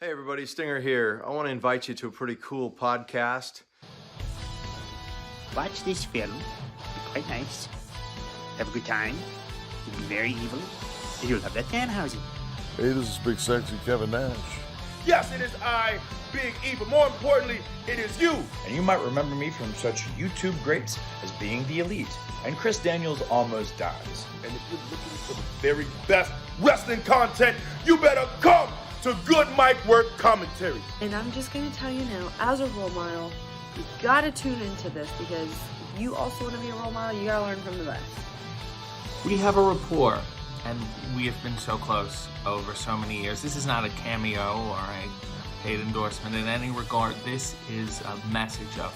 Hey everybody, Stinger here. I want to invite you to a pretty cool podcast. Watch this film. Be quite nice. Have a good time. You'll be very evil. And you'll have that Danhausen. Hey, this is Big Sexy Kevin Nash. Yes, it is I, Big E, but more importantly, it is you. And you might remember me from such YouTube greats as Being the Elite and Chris Daniels Almost Dies. And if you're looking for the very best wrestling content, you better come to Good Mic Work Commentary. And I'm just going to tell you now, as a role model, you got to tune into this because if you also want to be a role model, you got to learn from the best. We have a rapport, and we have been so close over so many years. This is not a cameo or a paid endorsement in any regard. This is a message of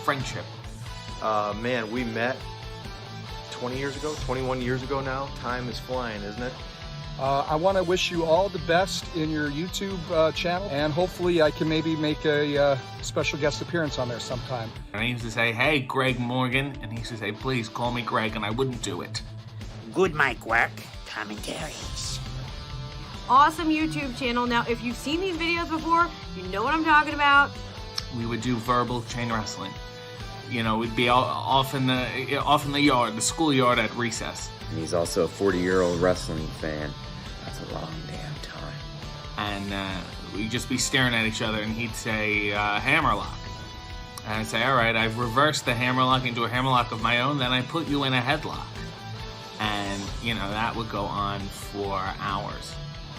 friendship. Man, we met 20 years ago, 21 years ago now. Time is flying, isn't it? I want to wish you all the best in your YouTube channel, and hopefully I can maybe make a special guest appearance on there sometime. And I used to say, hey, Greg Morgan, and he used to say, please call me Greg, and I wouldn't do it. Good mic work. Commentaries. Awesome YouTube channel. Now, if you've seen these videos before, you know what I'm talking about. We would do verbal chain wrestling. You know, we'd be off in the yard, the schoolyard at recess. And he's also a 40-year-old wrestling fan. That's a long damn time. And we'd just be staring at each other, and he'd say, hammerlock. And I'd say, all right, I've reversed the hammerlock into a hammerlock of my own, then I put you in a headlock. And, you know, that would go on for hours.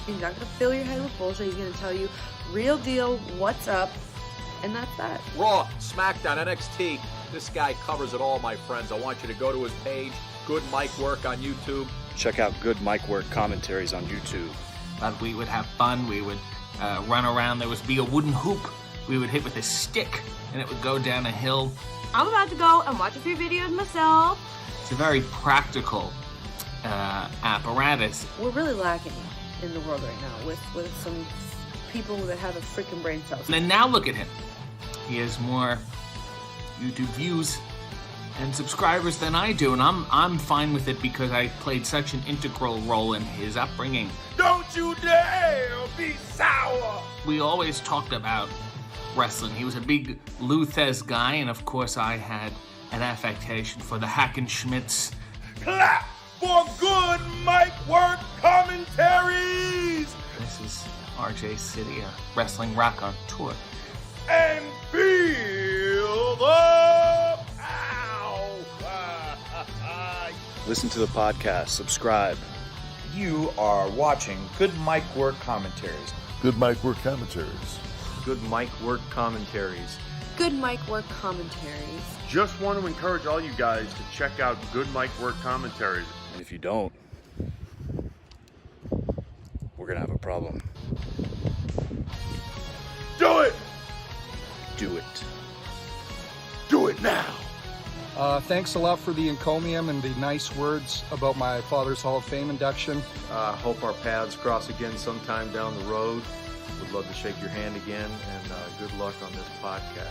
He's not going to fill your head with bullshit. He's going to tell you real deal, what's up, and that's that. Raw, SmackDown, NXT. This guy covers it all, my friends. I want you to go to his page, Good Mic Work on YouTube. Check out Good Mic Work Commentaries on YouTube. But we would have fun. We would run around. There would be a wooden hoop we would hit with a stick, and it would go down a hill. I'm about to go and watch a few videos myself. It's a very practical apparatus. We're really lacking in the world right now with some people that have a freaking brain cells. And now look at him. He has more YouTube views and subscribers than I do, and I'm fine with it because I played such an integral role in his upbringing. Don't you dare be sour. We always talked about wrestling. He was a big Lou Thez guy, and of course I had an affectation for the Hackenschmidts. Clap for Good Mic Work Commentaries. This is RJ City, a wrestling rock on tour. And feel the power. Listen to the podcast, subscribe. You are watching Good Mic Work Commentaries. Good Mic Work Commentaries. Good Mic Work Commentaries. Good mic work commentaries. Just want to encourage all you guys to check out Good Mic Work Commentaries. And if you don't, we're gonna have a problem. Do it! Do it. Do it now! Thanks a lot for the encomium and the nice words about my father's Hall of Fame induction. Hope our paths cross again sometime down the road. Would love to shake your hand again, and good luck on this podcast.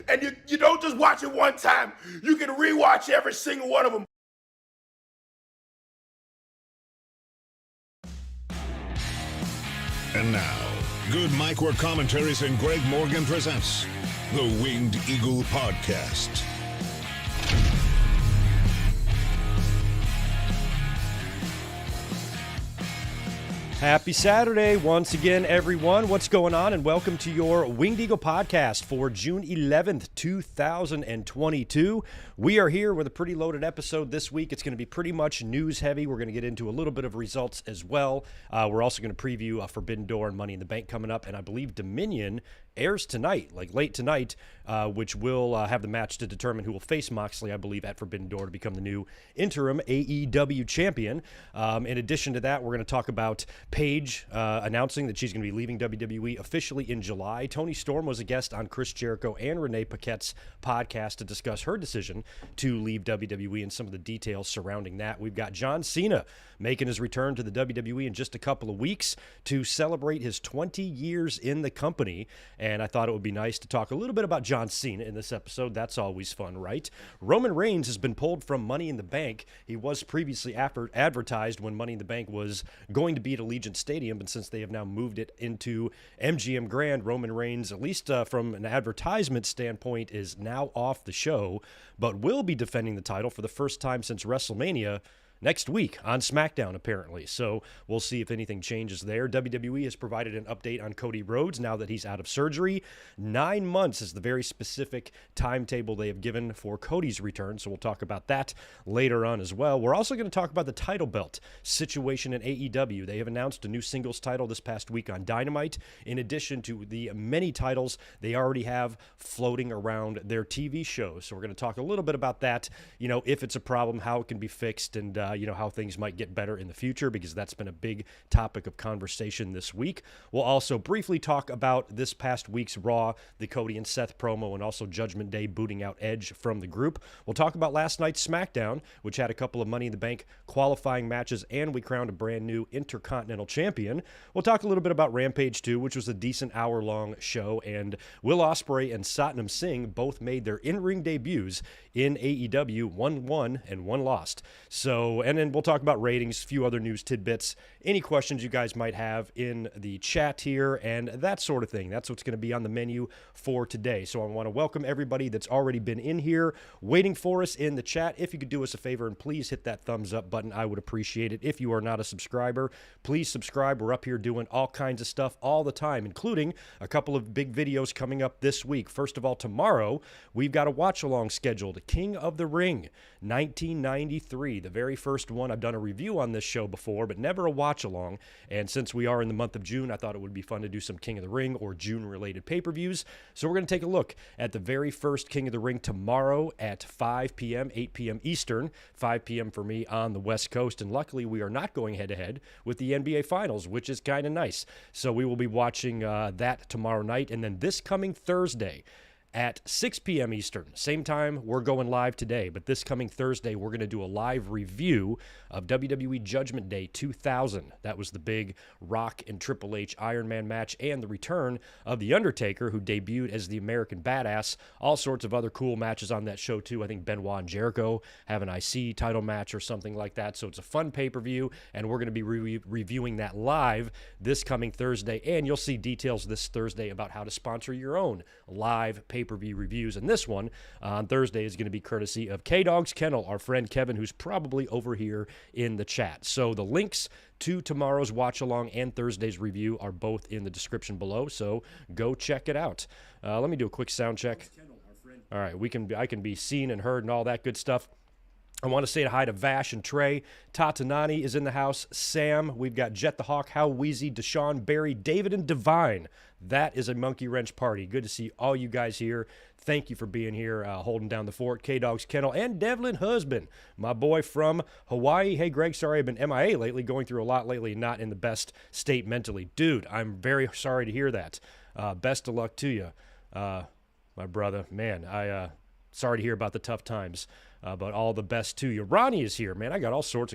And you don't just watch it one time. You can rewatch every single one of them. And now, Good Mic Work Commentaries and Greg Morgan presents the Winged Eagle Podcast. Happy Saturday once again, everyone. What's going on? And welcome to your Winged Eagle podcast for June 11th, 2022. We are here with a pretty loaded episode this week. It's going to be pretty much news heavy. We're going to get into a little bit of results as well. We're also going to preview Forbidden Door and Money in the Bank coming up. And I believe Dominion airs tonight, like late tonight, which will have the match to determine who will face Moxley, I believe, at Forbidden Door to become the new interim AEW champion. In addition to that, we're going to talk about Paige announcing that she's going to be leaving WWE officially in July. Toni Storm was a guest on Chris Jericho and Renee Paquette's podcast to discuss her decision to leave WWE and some of the details surrounding that. We've got John Cena making his return to the WWE in just a couple of weeks to celebrate his 20 years in the company. and I thought it would be nice to talk a little bit about John Cena in this episode. That's always fun, right? Roman Reigns has been pulled from Money in the Bank. He was previously advertised when Money in the Bank was going to be at Allegiant Stadium, but since they have now moved it into MGM Grand, Roman Reigns, at least from an advertisement standpoint, is now off the show, but will be defending the title for the first time since WrestleMania next week on SmackDown, apparently. So we'll see if anything changes there. WWE has provided an update on Cody Rhodes now that he's out of surgery. 9 months is the very specific timetable they have given for Cody's return, so we'll talk about that later on as well. We're also going to talk about the title belt situation in AEW. They have announced a new singles title this past week on Dynamite, in addition to the many titles they already have floating around their TV shows. So we're going to talk a little bit about that, if it's a problem, how it can be fixed, and how things might get better in the future, because that's been a big topic of conversation this week. We'll also briefly talk about this past week's Raw, the Cody and Seth promo, and also Judgment Day booting out Edge from the group. We'll talk about last night's SmackDown, which had a couple of Money in the Bank qualifying matches, and we crowned a brand new Intercontinental Champion. We'll talk a little bit about Rampage 2, which was a decent hour-long show, and Will Ospreay and Satnam Singh both made their in-ring debuts in AEW, one won and one lost. And then we'll talk about ratings, a few other news tidbits, any questions you guys might have in the chat here, and that sort of thing. That's what's going to be on the menu for today. So I want to welcome everybody that's already been in here waiting for us in the chat. If you could do us a favor and please hit that thumbs up button, I would appreciate it. If you are not a subscriber, please subscribe. We're up here doing all kinds of stuff all the time, including a couple of big videos coming up this week. First of all, tomorrow, we've got a watch-along scheduled. King of the Ring, 1993, the very first one. I've done a review on this show before, but never a watch-along. And since we are in the month of June, I thought it would be fun to do some King of the Ring or June-related pay-per-views. So we're going to take a look at the very first King of the Ring tomorrow at 5 p.m., 8 p.m. Eastern, 5 p.m. for me on the West Coast. And luckily, we are not going head-to-head with the NBA Finals, which is kind of nice. So we will be watching that tomorrow night. And then this coming Thursday, at 6 p.m. Eastern. Same time we're going live today, but this coming Thursday, we're going to do a live review of WWE Judgment Day 2000. That was the big Rock and Triple H Iron Man match, and the return of The Undertaker, who debuted as the American Badass. All sorts of other cool matches on that show, too. I think Benoit and Jericho have an IC title match or something like that, so it's a fun pay-per-view, and we're going to be reviewing that live this coming Thursday, and you'll see details this Thursday about how to sponsor your own live pay-per-view reviews, and this one on Thursday is going to be courtesy of K-Dog's Kennel, our friend Kevin, who's probably over here in the chat. So the links to tomorrow's watch-along and Thursday's review are both in the description below, so go check it out. Let me do a quick sound check. All right, I can be seen and heard and all that good stuff. I want to say hi to Vash and Trey. Tatanani is in the house. Sam, we've got Jet the Hawk, How Wheezy, Deshaun, Barry, David, and Divine. That is a Monkey Wrench party. Good to see all you guys here. Thank you for being here, holding down the fort. K-Dog's Kennel and Devlin Husband, my boy from Hawaii. Hey, Greg, sorry I've been MIA lately, going through a lot lately, not in the best state mentally. Dude, I'm very sorry to hear that. Best of luck to you, my brother. Man, sorry to hear about the tough times. But all the best to you. Ronnie is here, man. I got all sorts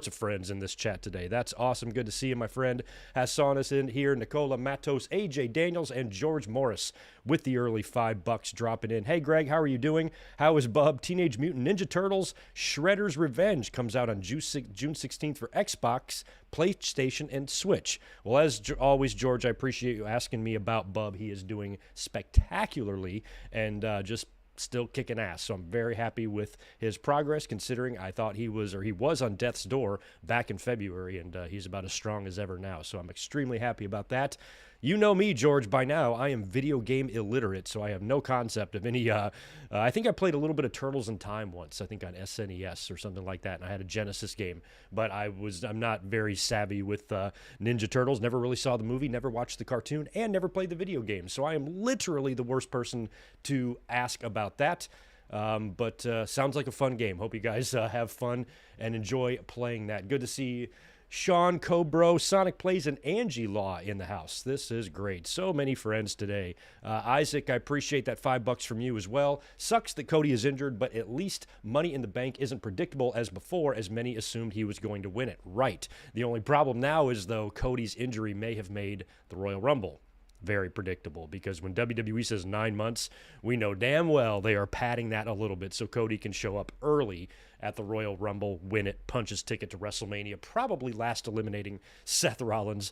of friends in this chat today. That's awesome. Good to see you, my friend. Hassan is in here. Nicola Matos, AJ Daniels, and George Morris with the early $5 dropping in. Hey, Greg, how are you doing? How is Bub? Teenage Mutant Ninja Turtles Shredder's Revenge comes out on June 16th for Xbox, PlayStation, and Switch. Well, as always, George, I appreciate you asking me about Bub. He is doing spectacularly and just still kicking ass. So I'm very happy with his progress, considering I thought he was on death's door back in February, and he's about as strong as ever now. So I'm extremely happy about that. You know me, George, by now. I am video game illiterate, so I have no concept of any... I think I played a little bit of Turtles in Time once, I think on SNES or something like that, and I had a Genesis game. But I'm not very savvy with Ninja Turtles. Never really saw the movie, never watched the cartoon, and never played the video game. So I am literally the worst person to ask about that. But sounds like a fun game. Hope you guys have fun and enjoy playing that. Good to see Sean, Cobro, Sonic Plays, and Angie Law in the house. This is great. So many friends today. Isaac, I appreciate that $5 from you as well. Sucks that Cody is injured, but at least Money in the Bank isn't predictable as before, as many assumed he was going to win it. Right. The only problem now is, though, Cody's injury may have made the Royal Rumble. very predictable, because when WWE says 9 months, we know damn well they are padding that a little bit so Cody can show up early at the Royal Rumble, win it, punch his ticket to WrestleMania, probably last eliminating Seth Rollins.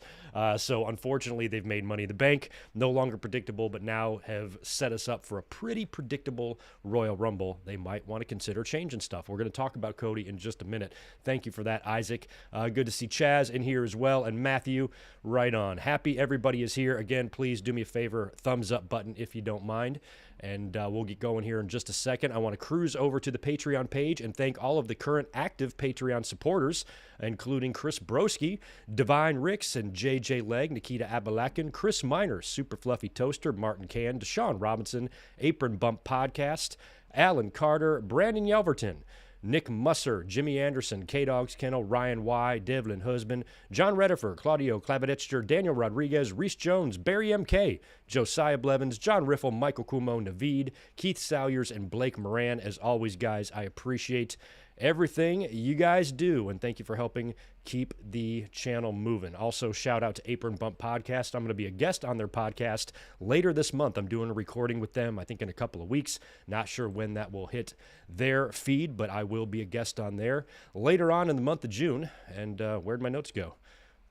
So unfortunately, they've made Money in the Bank no longer predictable, but now have set us up for a pretty predictable Royal Rumble. They might want to consider changing stuff. We're going to talk about Cody in just a minute. Thank you for that, Isaac. Good to see Chaz in here as well, and Matthew, right on. Happy everybody is here. Again, please do me a favor, thumbs up button if you don't mind. And we'll get going here in just a second. I want to cruise over to the Patreon page and thank all of the current active Patreon supporters, including Chris Broski, Divine Ricks, and JJ Legg, Nikita Abalakin, Chris Miner, Super Fluffy Toaster, Martin Can, Deshaun Robinson, Apron Bump Podcast, Alan Carter, Brandon Yelverton, Nick Musser, Jimmy Anderson, K-Dogs Kennel, Ryan Y, Devlin Husband, John Redifer, Claudio Klavedetcher, Daniel Rodriguez, Reese Jones, Barry MK, Josiah Blevins, John Riffle, Michael Kumo, Naveed, Keith Salyers, and Blake Moran. As always, guys, I appreciate everything you guys do, and thank you for helping keep the channel moving. Also, shout out to Apron Bump Podcast. I'm going to be a guest on their podcast later this month. I'm doing a recording with them, I think, in a couple of weeks. Not sure when that will hit their feed, but I will be a guest on there later on in the month of June. And where'd my notes go?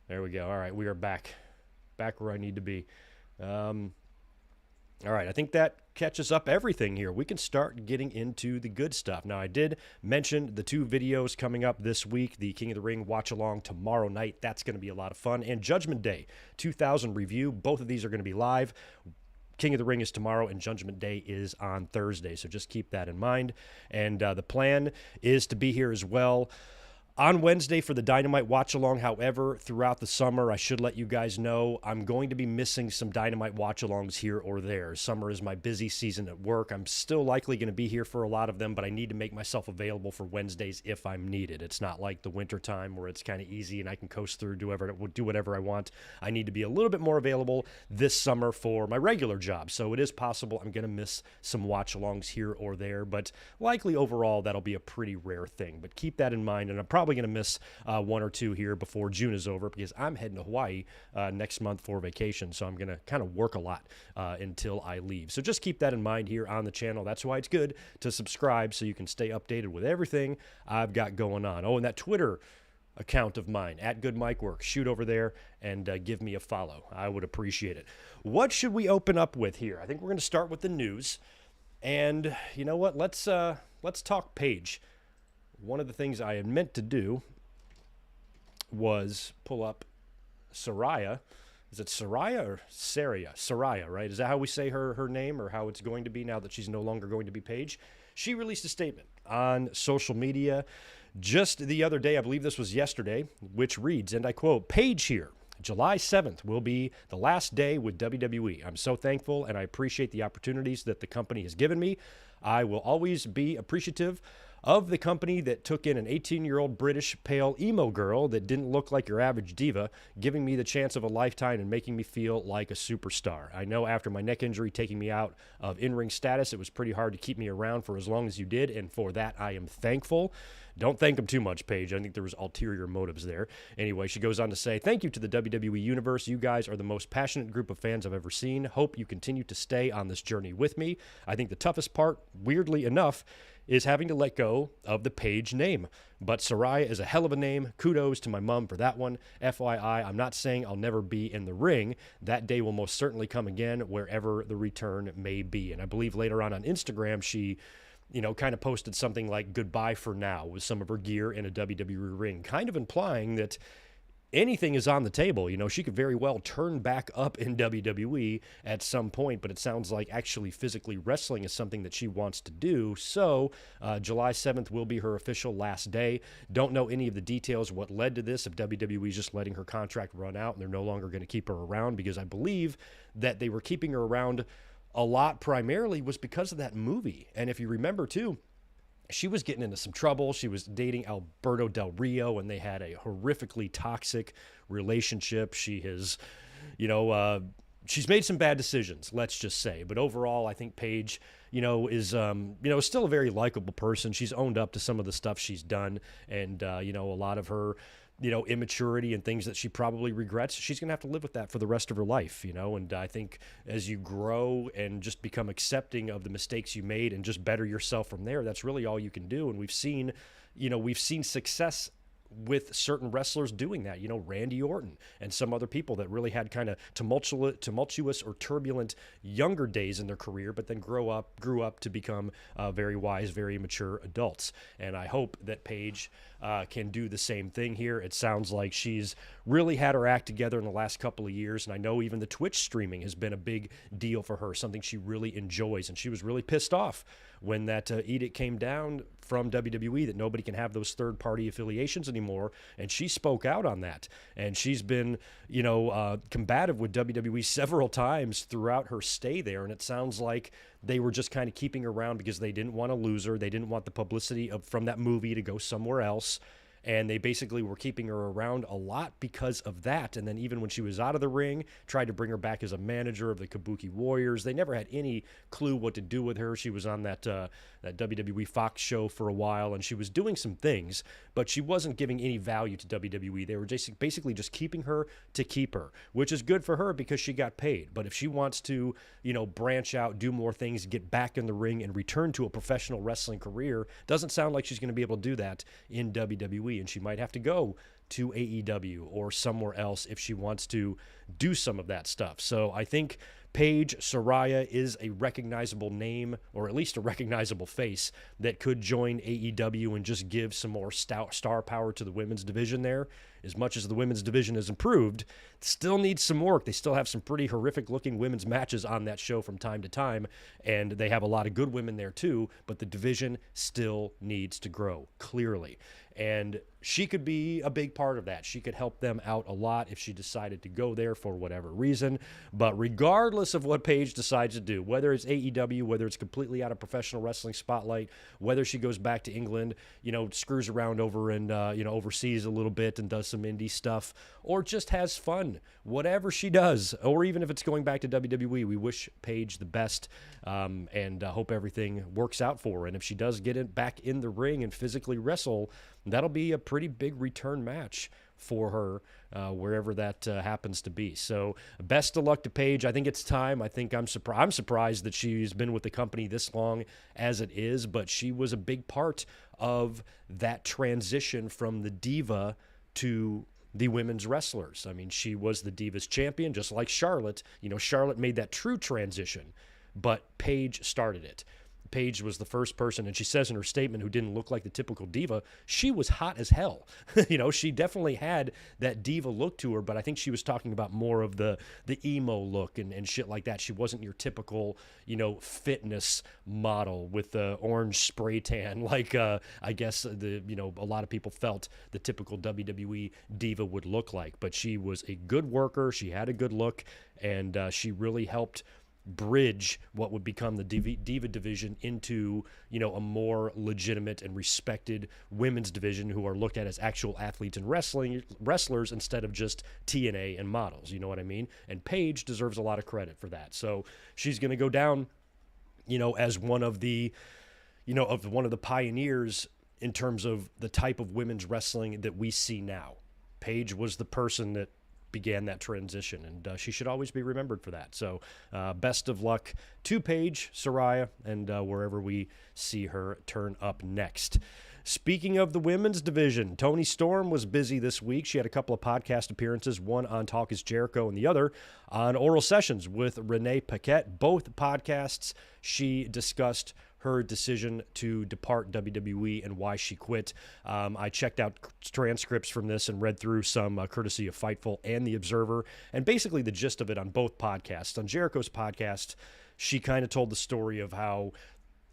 There we go. All right, we are back where I need to be. All right, I think that catches up everything here. We can start getting into the good stuff. Now, I did mention the 2 videos coming up this week, the King of the Ring watch-along tomorrow night. That's going to be a lot of fun. And Judgment Day 2000 review. Both of these are going to be live. King of the Ring is tomorrow, and Judgment Day is on Thursday. So just keep that in mind. And the plan is to be here as well on Wednesday for the Dynamite watch-along. However, throughout the summer, I should let you guys know I'm going to be missing some Dynamite watch-alongs here or there. Summer is my busy season at work. I'm still likely going to be here for a lot of them, but I need to make myself available for Wednesdays if I'm needed. It's not like the winter time where it's kind of easy and I can coast through, do whatever I want. I need to be a little bit more available this summer for my regular job. So it is possible I'm going to miss some watch-alongs here or there, but likely overall that'll be a pretty rare thing. But keep that in mind, and I'm probably going to miss 1 or 2 here before June is over, because I'm heading to Hawaii next month for vacation, so I'm going to kind of work a lot until I leave. So just keep that in mind here on the channel. That's why it's good to subscribe so you can stay updated with everything I've got going on. Oh, and that Twitter account of mine, @GoodMikeWorks, shoot over there and give me a follow. I would appreciate it. What should we open up with here? I think we're going to start with the news. And you know what? Let's talk Paige. One of the things I had meant to do was pull up Saraya. Is it Saraya or Saria? Saraya, right? Is that how we say her name, or how it's going to be now that she's no longer going to be Paige? She released a statement on social media just the other day, I believe this was yesterday, which reads, and I quote, "Paige here. July 7th will be the last day with WWE. I'm so thankful and I appreciate the opportunities that the company has given me. I will always be appreciative of the company that took in an 18-year-old British pale emo girl that didn't look like your average diva, giving me the chance of a lifetime and making me feel like a superstar. I know after my neck injury taking me out of in-ring status, it was pretty hard to keep me around for as long as you did, and for that I am thankful." Don't thank him too much, Paige. I think there was ulterior motives there. Anyway, she goes on to say, "Thank you to the WWE Universe. You guys are the most passionate group of fans I've ever seen. Hope you continue to stay on this journey with me. I think the toughest part, weirdly enough, is having to let go of the Paige name. But Saraya is a hell of a name. Kudos to my mom for that one. FYI, I'm not saying I'll never be in the ring. That day will most certainly come again, wherever the return may be." And I believe later on Instagram, she kind of posted something like "goodbye for now" with some of her gear in a WWE ring, kind of implying that anything is on the table. She could very well turn back up in WWE at some point, but it sounds like actually physically wrestling is something that she wants to do. So July 7th will be her official last day. Don't know any of the details, what led to this, if WWE is just letting her contract run out and they're no longer going to keep her around, because I believe that they were keeping her around a lot primarily was because of that movie. And if you remember too, she was getting into some trouble. She was dating Alberto Del Rio, and they had a horrifically toxic relationship. She has, she's made some bad decisions, let's just say. But overall, I think Paige, is still a very likable person. She's owned up to some of the stuff she's done, and a lot of her immaturity and things that she probably regrets, she's going to have to live with that for the rest of her life, and I think as you grow and just become accepting of the mistakes you made and just better yourself from there, that's really all you can do. And we've seen success with certain wrestlers doing that, Randy Orton and some other people that really had kind of tumultuous or turbulent younger days in their career, but then grew up to become very wise, very mature adults. And I hope that Paige can do the same thing here. It sounds like she's really had her act together in the last couple of years, and I know even the Twitch streaming has been a big deal for her, something she really enjoys, and she was really pissed off when that edict came down from WWE that nobody can have those third-party affiliations anymore, and she spoke out on that. And she's been, combative with WWE several times throughout her stay there, and it sounds like they were just kind of keeping her around because they didn't want to lose her. They didn't want the publicity from that movie to go somewhere else. And they basically were keeping her around a lot because of that. And then even when she was out of the ring, tried to bring her back as a manager of the Kabuki Warriors. They never had any clue what to do with her. She was on that WWE Fox show for a while, and she was doing some things, but she wasn't giving any value to WWE. They were just basically just keeping her to keep her, which is good for her because she got paid. But if she wants to, branch out, do more things, get back in the ring, and return to a professional wrestling career, doesn't sound like she's going to be able to do that in WWE. And she might have to go to AEW or somewhere else if she wants to do some of that stuff. So I think Paige Saraya is a recognizable name, or at least a recognizable face, that could join AEW and just give some more star power to the women's division there. As much as the women's division has improved, still needs some work. They still have some pretty horrific-looking women's matches on that show from time to time, and they have a lot of good women there too, but the division still needs to grow, clearly. And she could be a big part of that. She could help them out a lot if she decided to go there for whatever reason. But regardless of what Paige decides to do, whether it's AEW, whether it's completely out of professional wrestling spotlight, whether she goes back to England, screws around over in, overseas a little bit and does some indie stuff, or just has fun, whatever she does, or even if it's going back to WWE, we wish Paige the best and hope everything works out for her. And if she does get back in the ring and physically wrestle, that'll be a pretty big return match for her wherever that happens to be. So best of luck to Paige. I think it's time. I think I'm surprised that she's been with the company this long as it is, but she was a big part of that transition from the diva to the women's wrestlers. I mean, she was the Divas champion, just like Charlotte. Charlotte made that true transition, but Paige started it. Paige was the first person, and she says in her statement, who didn't look like the typical diva. She was hot as hell. She definitely had that diva look to her, but I think she was talking about more of the emo look and shit like that. She wasn't your typical, fitness model with the orange spray tan, like I guess a lot of people felt the typical WWE diva would look like. But she was a good worker. She had a good look, and she really helped bridge what would become the diva division into a more legitimate and respected women's division who are looked at as actual athletes and wrestlers instead of just TNA and models. You know what I mean? And Paige deserves a lot of credit for that. So she's going to go down as one of the pioneers in terms of the type of women's wrestling that we see now. Paige was the person that began that transition, and she should always be remembered for that. So best of luck to Paige Saraya and wherever we see her turn up next. Speaking of the women's division, Toni Storm was busy this week. She had a couple of podcast appearances, one on Talk is Jericho and the other on Oral Sessions with Renee Paquette. Both podcasts, she discussed her decision to depart WWE and why she quit. I checked out transcripts from this and read through some courtesy of Fightful and The Observer, and basically the gist of it on both podcasts. On Jericho's podcast, she kind of told the story of how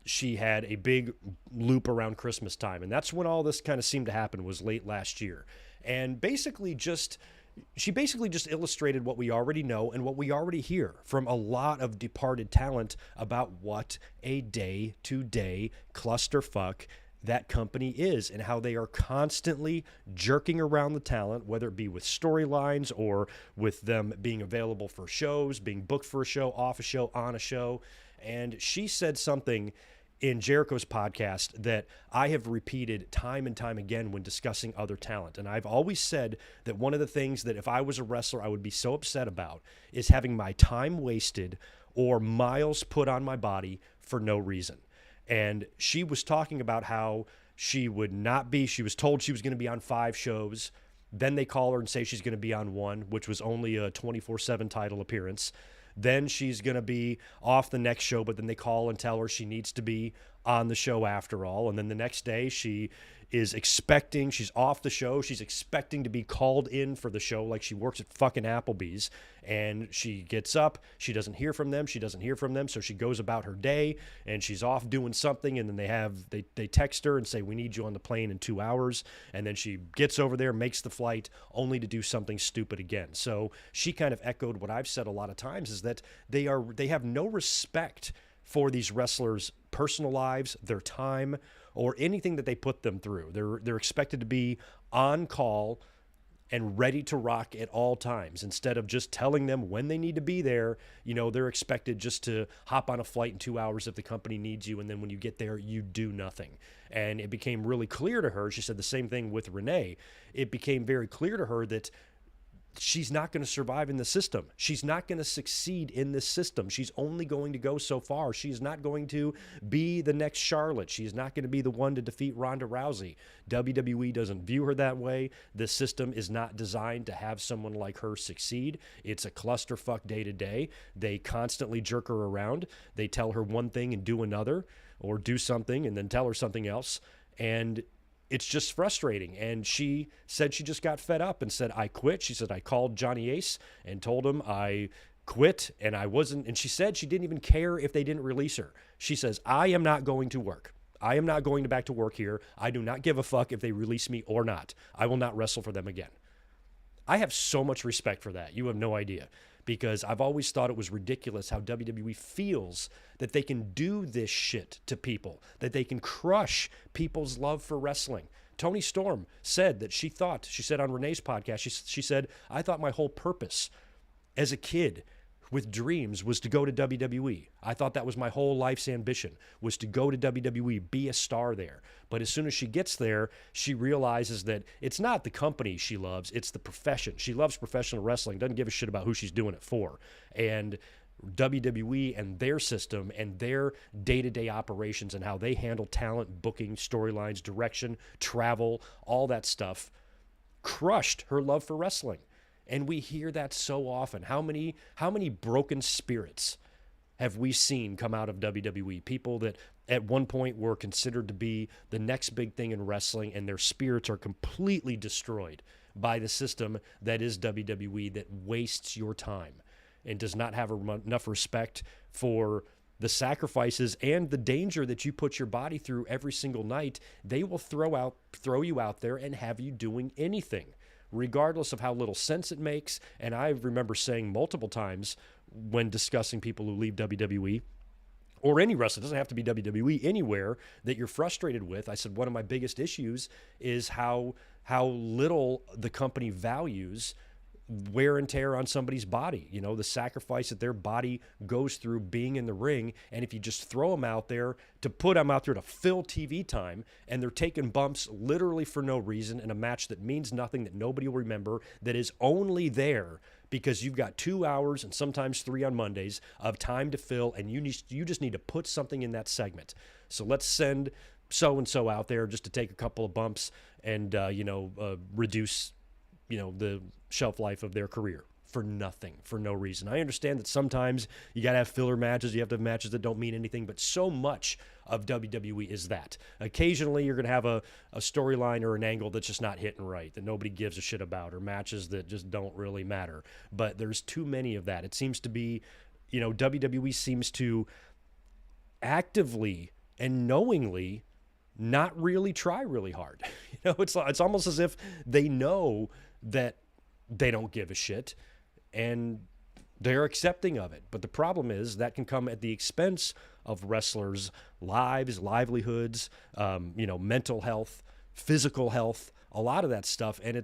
she had a big loop around Christmas time, and that's when all this kind of seemed to happen, was late last year. And she basically just illustrated what we already know and what we already hear from a lot of departed talent about what a day-to-day clusterfuck that company is and how they are constantly jerking around the talent, whether it be with storylines or with them being available for shows, being booked for a show, off a show, on a show. And she said something in Jericho's podcast that I have repeated time and time again when discussing other talent. And I've always said that one of the things that if I was a wrestler I would be so upset about is having my time wasted or miles put on my body for no reason. And she was talking about how she was told she was going to be on 5 shows. Then they call her and say she's going to be on 1, which was only a 24/7 title appearance. Then she's going to be off the next show, but then they call and tell her she needs to be on the show after all. And then the next day she's off the show. She's expecting to be called in for the show like she works at fucking Applebee's. And she gets up. She doesn't hear from them. So she goes about her day and she's off doing something. And then they text her and say, we need you on the plane in 2 hours. And then she gets over there, makes the flight, only to do something stupid again. So she kind of echoed what I've said a lot of times, is that they have no respect for these wrestlers' personal lives, their time, or anything that they put them through. They're expected to be on call and ready to rock at all times. Instead of just telling them when they need to be there, they're expected just to hop on a flight in 2 hours if the company needs you, and then when you get there, you do nothing. And it became really clear to her, she said the same thing with Renee, it became very clear to her that she's not going to survive in the system. She's not going to succeed in this system. She's only going to go so far. She's not going to be the next Charlotte. She's not going to be the one to defeat Ronda Rousey. WWE doesn't view her that way. This system is not designed to have someone like her succeed. It's a clusterfuck day to day. They constantly jerk her around. They tell her one thing and do another, or do something and then tell her something else. And it's just frustrating. And she said she just got fed up and said, I quit. She said, I called Johnny Ace and told him I quit and I wasn't. And she said she didn't even care if they didn't release her. She says, I am not going to work. I am not going back to work here. I do not give a fuck if they release me or not. I will not wrestle for them again. I have so much respect for that. You have no idea. Because I've always thought it was ridiculous how WWE feels that they can do this shit to people, that they can crush people's love for wrestling. Toni Storm said that she said on Renee's podcast, she said, I thought my whole purpose as a kid with dreams was to go to WWE. I thought that was my whole life's ambition, was to go to WWE, be a star there. But as soon as she gets there, she realizes that it's not the company she loves, it's the profession. She loves professional wrestling, doesn't give a shit about who she's doing it for. And WWE and their system and their day-to-day operations and how they handle talent, booking, storylines, direction, travel, all that stuff crushed her love for wrestling. And we hear that so often. How many broken spirits have we seen come out of WWE? People that at one point were considered to be the next big thing in wrestling, and their spirits are completely destroyed by the system that is WWE, that wastes your time and does not have enough respect for the sacrifices and the danger that you put your body through every single night. They will throw you out there and have you doing anything, regardless of how little sense it makes. And I remember saying multiple times when discussing people who leave WWE, or any wrestler, it doesn't have to be WWE, anywhere that you're frustrated with. I said one of my biggest issues is how little the company values wear and tear on somebody's body, the sacrifice that their body goes through being in the ring. And if you just throw them out there to fill TV time, and they're taking bumps literally for no reason in a match that means nothing, that nobody will remember, that is only there because you've got 2 hours and sometimes 3 on Mondays of time to fill, and you just need to put something in that segment. So let's send so-and-so out there just to take a couple of bumps and, reduce the shelf life of their career for nothing, for no reason. I understand that sometimes you got to have filler matches, you have to have matches that don't mean anything, but so much of WWE is that. Occasionally you're going to have a storyline or an angle that's just not hitting right, that nobody gives a shit about, or matches that just don't really matter. But there's too many of that. It seems to be, WWE seems to actively and knowingly not really try really hard. It's almost as if they know that they don't give a shit and they're accepting of it. But the problem is that can come at the expense of wrestlers' lives, livelihoods, mental health, physical health, a lot of that stuff. And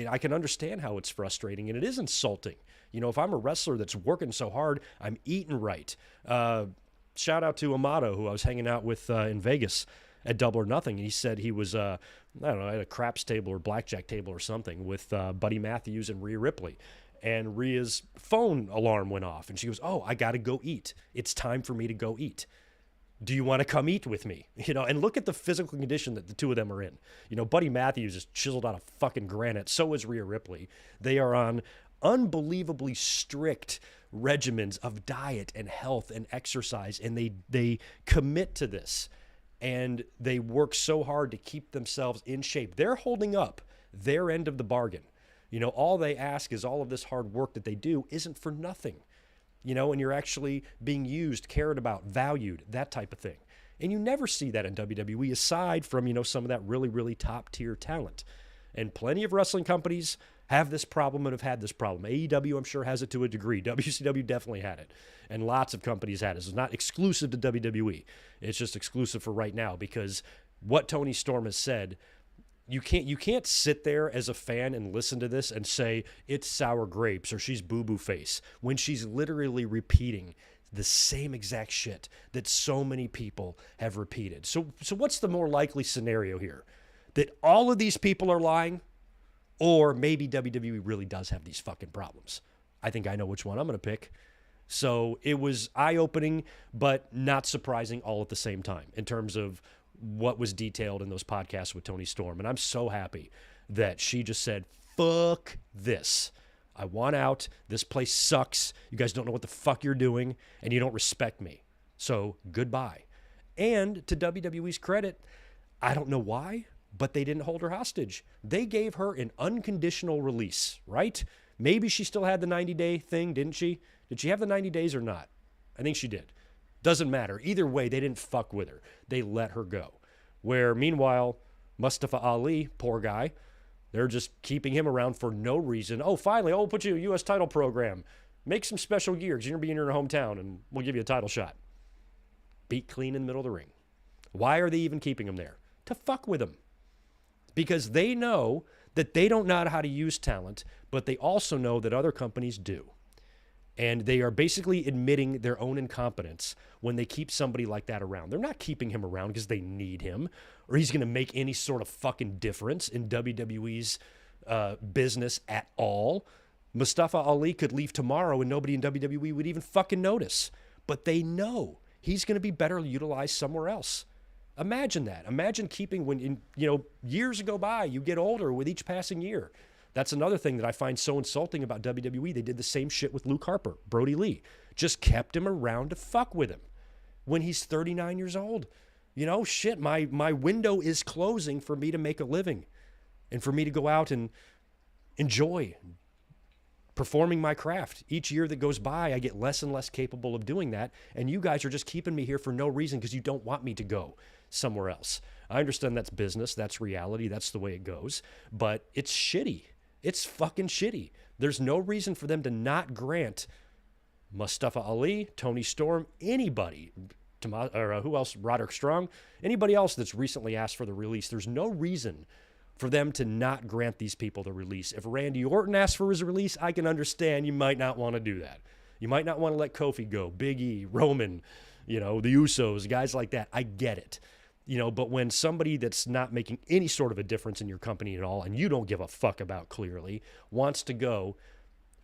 I can understand how it's frustrating, and it is insulting. If I'm a wrestler that's working so hard, I'm eating right, shout out to Amato, who I was hanging out with in Vegas at Double or Nothing. And he said he was, I don't know, at a craps table or blackjack table or something with Buddy Matthews and Rhea Ripley. And Rhea's phone alarm went off. And she goes, oh, I got to go eat. It's time for me to go eat. Do you want to come eat with me? And look at the physical condition that the two of them are in. Buddy Matthews is chiseled out of fucking granite. So is Rhea Ripley. They are on unbelievably strict regimens of diet and health and exercise, and they commit to this, and they work so hard to keep themselves in shape. They're holding up their end of the bargain. All they ask is all of this hard work that they do isn't for nothing. And you're actually being used, cared about, valued, that type of thing. And you never see that in WWE aside from, some of that really, really top tier talent. And plenty of wrestling companies have this problem and have had this problem. AEW, I'm sure, has it to a degree. WCW definitely had it. And lots of companies had it. It's not exclusive to WWE. It's just exclusive for right now because what Toni Storm has said, you can't sit there as a fan and listen to this and say it's sour grapes or she's boo-boo face when she's literally repeating the same exact shit that so many people have repeated. So what's the more likely scenario here? That all of these people are lying, or maybe WWE really does have these fucking problems? I think I know which one I'm going to pick. So it was eye-opening, but not surprising all at the same time in terms of what was detailed in those podcasts with Toni Storm. And I'm so happy that she just said, fuck this. I want out. This place sucks. You guys don't know what the fuck you're doing, and you don't respect me. So goodbye. And to WWE's credit, I don't know why, but they didn't hold her hostage. They gave her an unconditional release, right? Maybe she still had the 90-day thing, didn't she? Did she have the 90 days or not? I think she did. Doesn't matter. Either way, they didn't fuck with her. They let her go. Where, meanwhile, Mustafa Ali, poor guy, they're just keeping him around for no reason. Oh, finally, we'll put you in a U.S. title program. Make some special gear because you're going to be in your hometown, and we'll give you a title shot. Beat clean in the middle of the ring. Why are they even keeping him there? To fuck with him. Because they know that they don't know how to use talent, but they also know that other companies do. And they are basically admitting their own incompetence when they keep somebody like that around. They're not keeping him around because they need him or he's going to make any sort of fucking difference in WWE's business at all. Mustafa Ali could leave tomorrow and nobody in WWE would even fucking notice. But they know he's going to be better utilized somewhere else. Imagine that. Imagine keeping when, years go by, you get older with each passing year. That's another thing that I find so insulting about WWE. They did the same shit with Luke Harper, Brody Lee. Just kept him around to fuck with him when he's 39 years old. Shit, my window is closing for me to make a living and for me to go out and enjoy performing my craft. Each year that goes by, I get less and less capable of doing that. And you guys are just keeping me here for no reason because you don't want me to go somewhere else. I understand that's business. That's reality. That's the way it goes. But it's shitty. It's fucking shitty. There's no reason for them to not grant Mustafa Ali, Toni Storm, anybody, who else, Roderick Strong, anybody else that's recently asked for the release. There's no reason for them to not grant these people the release. If Randy Orton asks for his release, I can understand you might not want to do that. You might not want to let Kofi go, Big E, Roman, the Usos, guys like that. I get it. But when somebody that's not making any sort of a difference in your company at all, and you don't give a fuck about clearly, wants to go,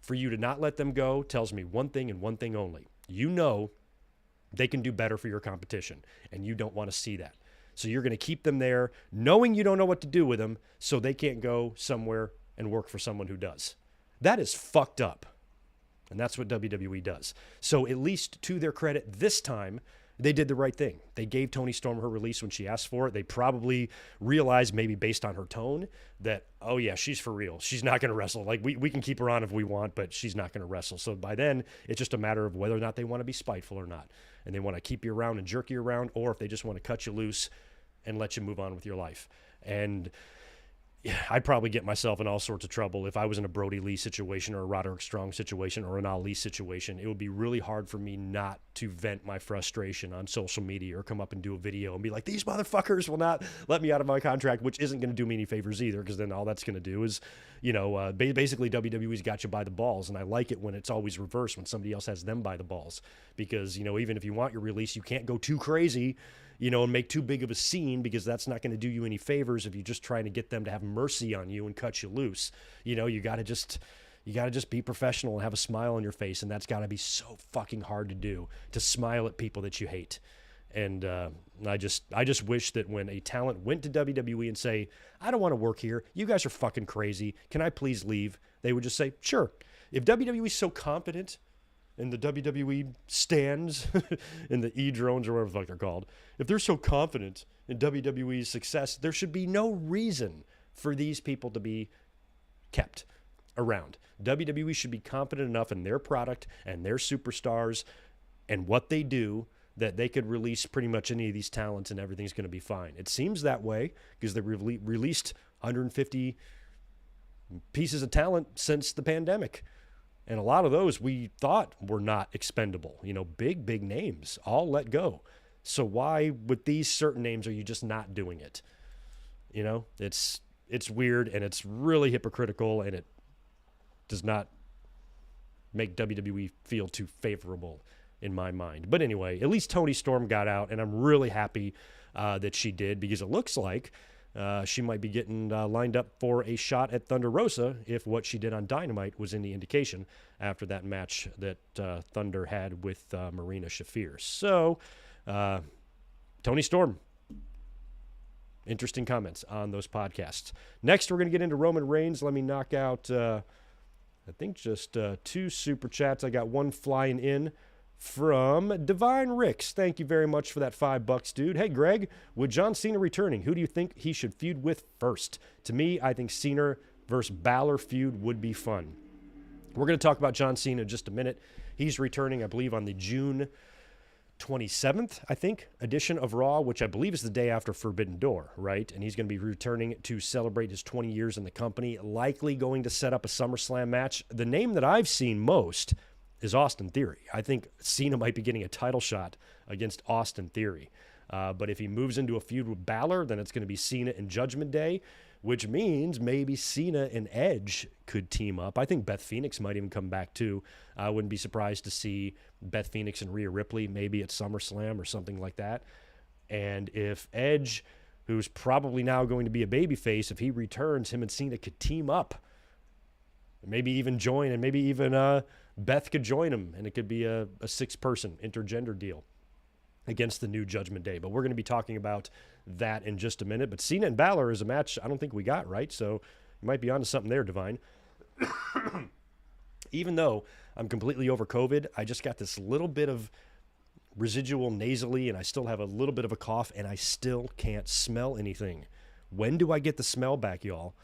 for you to not let them go tells me one thing and one thing only. They can do better for your competition, and you don't want to see that. So you're going to keep them there, knowing you don't know what to do with them, so they can't go somewhere and work for someone who does. That is fucked up. And that's what WWE does. So at least to their credit this time, they did the right thing. They gave Toni Storm her release when she asked for it. They probably realized, maybe based on her tone, that, oh yeah, she's for real. She's not going to wrestle. Like, we can keep her on if we want, but she's not going to wrestle. So by then, it's just a matter of whether or not they want to be spiteful or not. And they want to keep you around and jerk you around, or if they just want to cut you loose and let you move on with your life. And I'd probably get myself in all sorts of trouble if I was in a Brody Lee situation or a Roderick Strong situation or an Ali situation. It would be really hard for me not to vent my frustration on social media or come up and do a video and be like, these motherfuckers will not let me out of my contract, which isn't going to do me any favors either, because then all that's going to do is, basically WWE's got you by the balls, and I like it when it's always reversed, when somebody else has them by the balls, because, even if you want your release, you can't go too crazy, and make too big of a scene, because that's not going to do you any favors if you're just trying to get them to have mercy on you and cut you loose. You got to just be professional and have a smile on your face, and that's got to be so fucking hard to do, to smile at people that you hate. And I just wish that when a talent went to WWE and say, I don't want to work here, you guys are fucking crazy, can I please leave? They would just say, sure. If WWE's so confident in the WWE stands, in the E-drones or whatever the fuck they're called, if they're so confident in WWE's success, there should be no reason for these people to be kept around. WWE should be confident enough in their product and their superstars and what they do that they could release pretty much any of these talents and everything's going to be fine. It seems that way because they released 150 pieces of talent since the pandemic. And a lot of those we thought were not expendable. Big names all let go. So why with these certain names are you just not doing it? It's weird, and it's really hypocritical, and it does not make WWE feel too favorable in my mind. But anyway, at least Toni Storm got out, and I'm really happy that she did, because it looks like she might be getting lined up for a shot at Thunder Rosa if what she did on Dynamite was any indication after that match that Thunder had with Marina Shafir. So, Toni Storm, interesting comments on those podcasts. Next, we're going to get into Roman Reigns. Let me knock out, I think, just 2 super chats. I got one flying in from Divine Ricks. Thank you very much for that $5, dude. Hey, Greg, with John Cena returning, who do you think he should feud with first? To me, I think Cena versus Balor feud would be fun. We're going to talk about John Cena in just a minute. He's returning, I believe, on the June 27th, I think, edition of Raw, which I believe is the day after Forbidden Door, right? And he's going to be returning to celebrate his 20 years in the company, likely going to set up a SummerSlam match. The name that I've seen most is Austin Theory. I think Cena might be getting a title shot against Austin Theory. But if he moves into a feud with Balor, then it's going to be Cena and Judgment Day, which means maybe Cena and Edge could team up. I think Beth Phoenix might even come back too. I wouldn't be surprised to see Beth Phoenix and Rhea Ripley maybe at SummerSlam or something like that. And if Edge, who's probably now going to be a babyface, if he returns, him and Cena could team up. Maybe even join, and maybe even Beth could join him, and it could be a 6-person intergender deal against the new Judgment Day. But we're going to be talking about that in just a minute. But Cena and Balor is a match I don't think we got, right? So you might be onto something there, Divine. Even though I'm completely over COVID, I just got this little bit of residual nasally, and I still have a little bit of a cough, and I still can't smell anything. When do I get the smell back, y'all?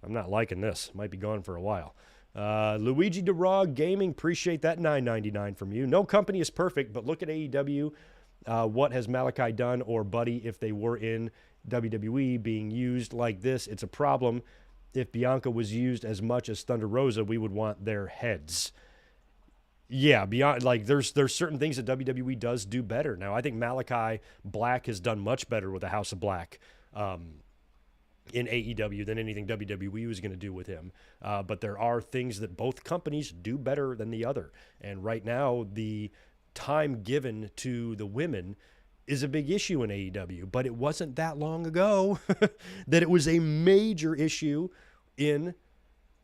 I'm not liking this. Might be gone for a while. Luigi DeRog Gaming, appreciate that $9.99 from you. No company is perfect, but look at AEW. What has Malachi done, or Buddy, if they were in WWE being used like this? It's a problem. If Bianca was used as much as Thunder Rosa, we would want their heads. Yeah, beyond, like, there's certain things that WWE does do better. Now, I think Malachi Black has done much better with the House of Black in AEW than anything WWE was going to do with him. But there are things that both companies do better than the other. And right now, the time given to the women is a big issue in AEW. But it wasn't that long ago that it was a major issue in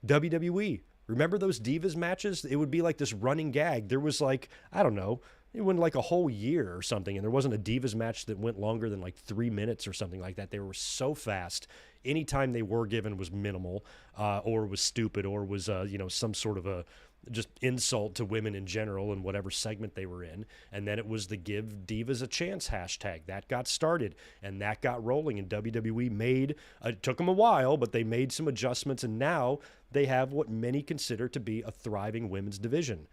WWE. Remember those Divas matches? It would be like this running gag. There was like, I don't know, it went like a whole year or something, and there wasn't a Divas match that went longer than like 3 minutes or something like that. They were so fast. Any time they were given was minimal, or was stupid, or was some sort of a just insult to women in general in whatever segment they were in. And then it was the Give Divas a Chance hashtag. That got started, and that got rolling, and WWE it took them a while, but they made some adjustments, and now they have what many consider to be a thriving women's division.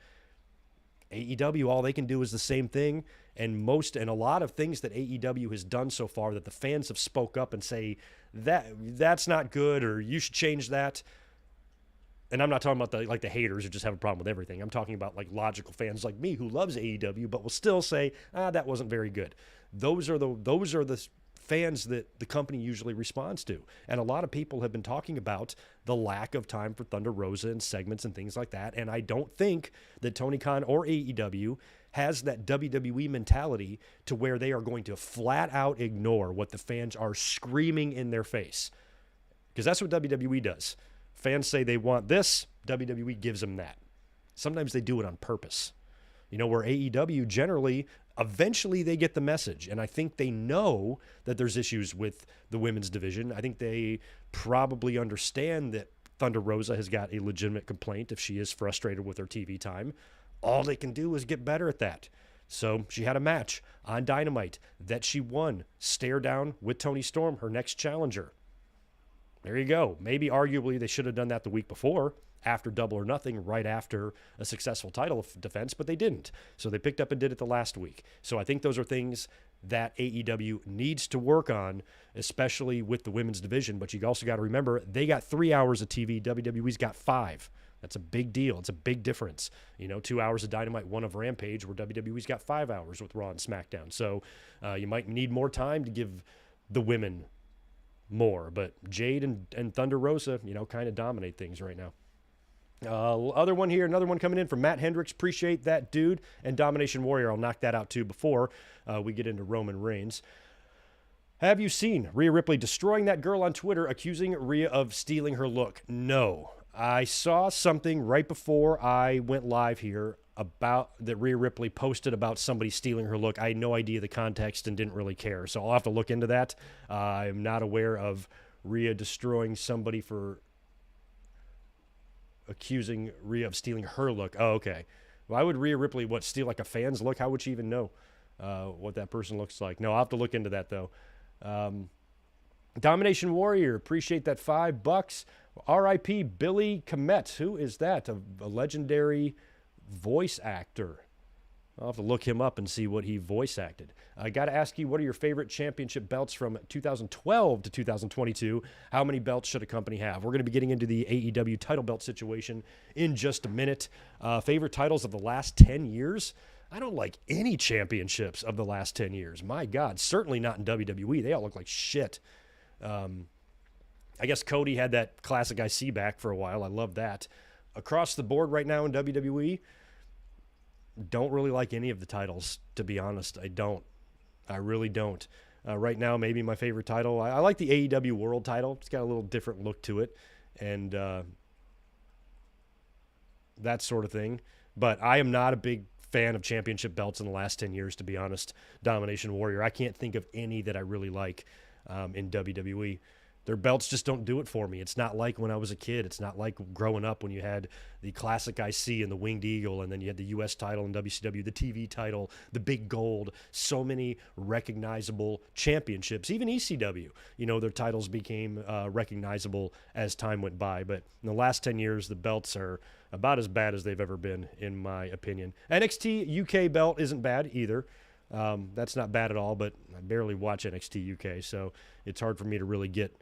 AEW, all they can do is the same thing. And a lot of things that AEW has done so far that the fans have spoke up and say, that's not good, or you should change that. And I'm not talking about the haters who just have a problem with everything. I'm talking about like logical fans like me who loves AEW but will still say, that wasn't very good. Those are the fans that the company usually responds to. And a lot of people have been talking about the lack of time for Thunder Rosa and segments and things like that. And I don't think that Tony Khan or AEW has that WWE mentality to where they are going to flat out ignore what the fans are screaming in their face. Because that's what WWE does. Fans say they want this, WWE gives them that. Sometimes they do it on purpose. Where AEW generally, eventually they get the message. And I think they know that there's issues with the women's division. I think they probably understand that Thunder Rosa has got a legitimate complaint if she is frustrated with her TV time. All they can do is get better at that. So she had a match on Dynamite that she won. Stare down with Toni Storm, her next challenger. There you go. Maybe arguably they should have done that the week before, after Double or Nothing, right after a successful title defense, but they didn't. So they picked up and did it the last week. So I think those are things that AEW needs to work on, especially with the women's division. But you also got to remember, they got 3 hours of TV. WWE's got 5. That's a big deal. It's a big difference. 2 hours of Dynamite, 1 of Rampage, where WWE's got 5 hours with Raw and SmackDown. So you might need more time to give the women more. But Jade and Thunder Rosa, kind of dominate things right now. Other one here, another one coming in from Matt Hendricks. Appreciate that, dude. And Domination Warrior, I'll knock that out too before we get into Roman Reigns. Have you seen Rhea Ripley destroying that girl on Twitter, accusing Rhea of stealing her look? No. I saw something right before I went live here about that Rhea Ripley posted about somebody stealing her look. I had no idea the context and didn't really care. So I'll have to look into that. I'm not aware of Rhea destroying somebody for accusing Rhea of stealing her look. Oh, okay. Why would Rhea Ripley, steal like a fan's look? How would she even know what that person looks like? No, I'll have to look into that, though. Domination Warrior, appreciate that $5. R.I.P. Billy Komet. Who is that? A legendary voice actor. I'll have to look him up and see what he voice acted. I got to ask you, what are your favorite championship belts from 2012 to 2022? How many belts should a company have? We're going to be getting into the AEW title belt situation in just a minute. Favorite titles of the last 10 years? I don't like any championships of the last 10 years. My God, certainly not in WWE. They all look like shit. I guess Cody had that classic IC back for a while. I love that. Across the board right now in WWE, don't really like any of the titles, to be honest. I don't. I really don't. Right now, maybe my favorite title, I like the AEW World title. It's got a little different look to it and that sort of thing. But I am not a big fan of championship belts in the last 10 years, to be honest. Domination Warrior. I can't think of any that I really like in WWE. Their belts just don't do it for me. It's not like when I was a kid. It's not like growing up when you had the classic IC and the Winged Eagle, and then you had the U.S. title and WCW, the TV title, the big gold. So many recognizable championships. Even ECW, their titles became recognizable as time went by. But in the last 10 years, the belts are about as bad as they've ever been, in my opinion. NXT UK belt isn't bad either. That's not bad at all, but I barely watch NXT UK, so it's hard for me to really get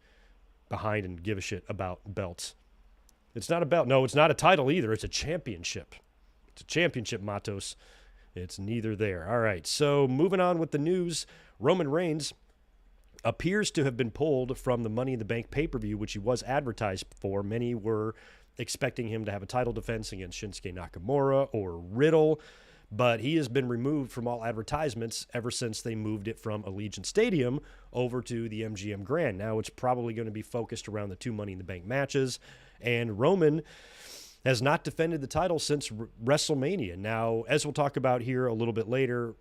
behind and give a shit about belts. It's not a belt. No, it's not a title either. It's a championship. It's a championship, Matos. It's neither there. All right, so moving on with the news. Roman Reigns appears to have been pulled from the Money in the Bank pay-per-view, which he was advertised for. Many were expecting him to have a title defense against Shinsuke Nakamura or Riddle, but he has been removed from all advertisements ever since they moved it from Allegiant Stadium over to the MGM Grand. Now it's probably going to be focused around the 2 Money in the Bank matches, and Roman has not defended the title since WrestleMania. Now, as we'll talk about here a little bit later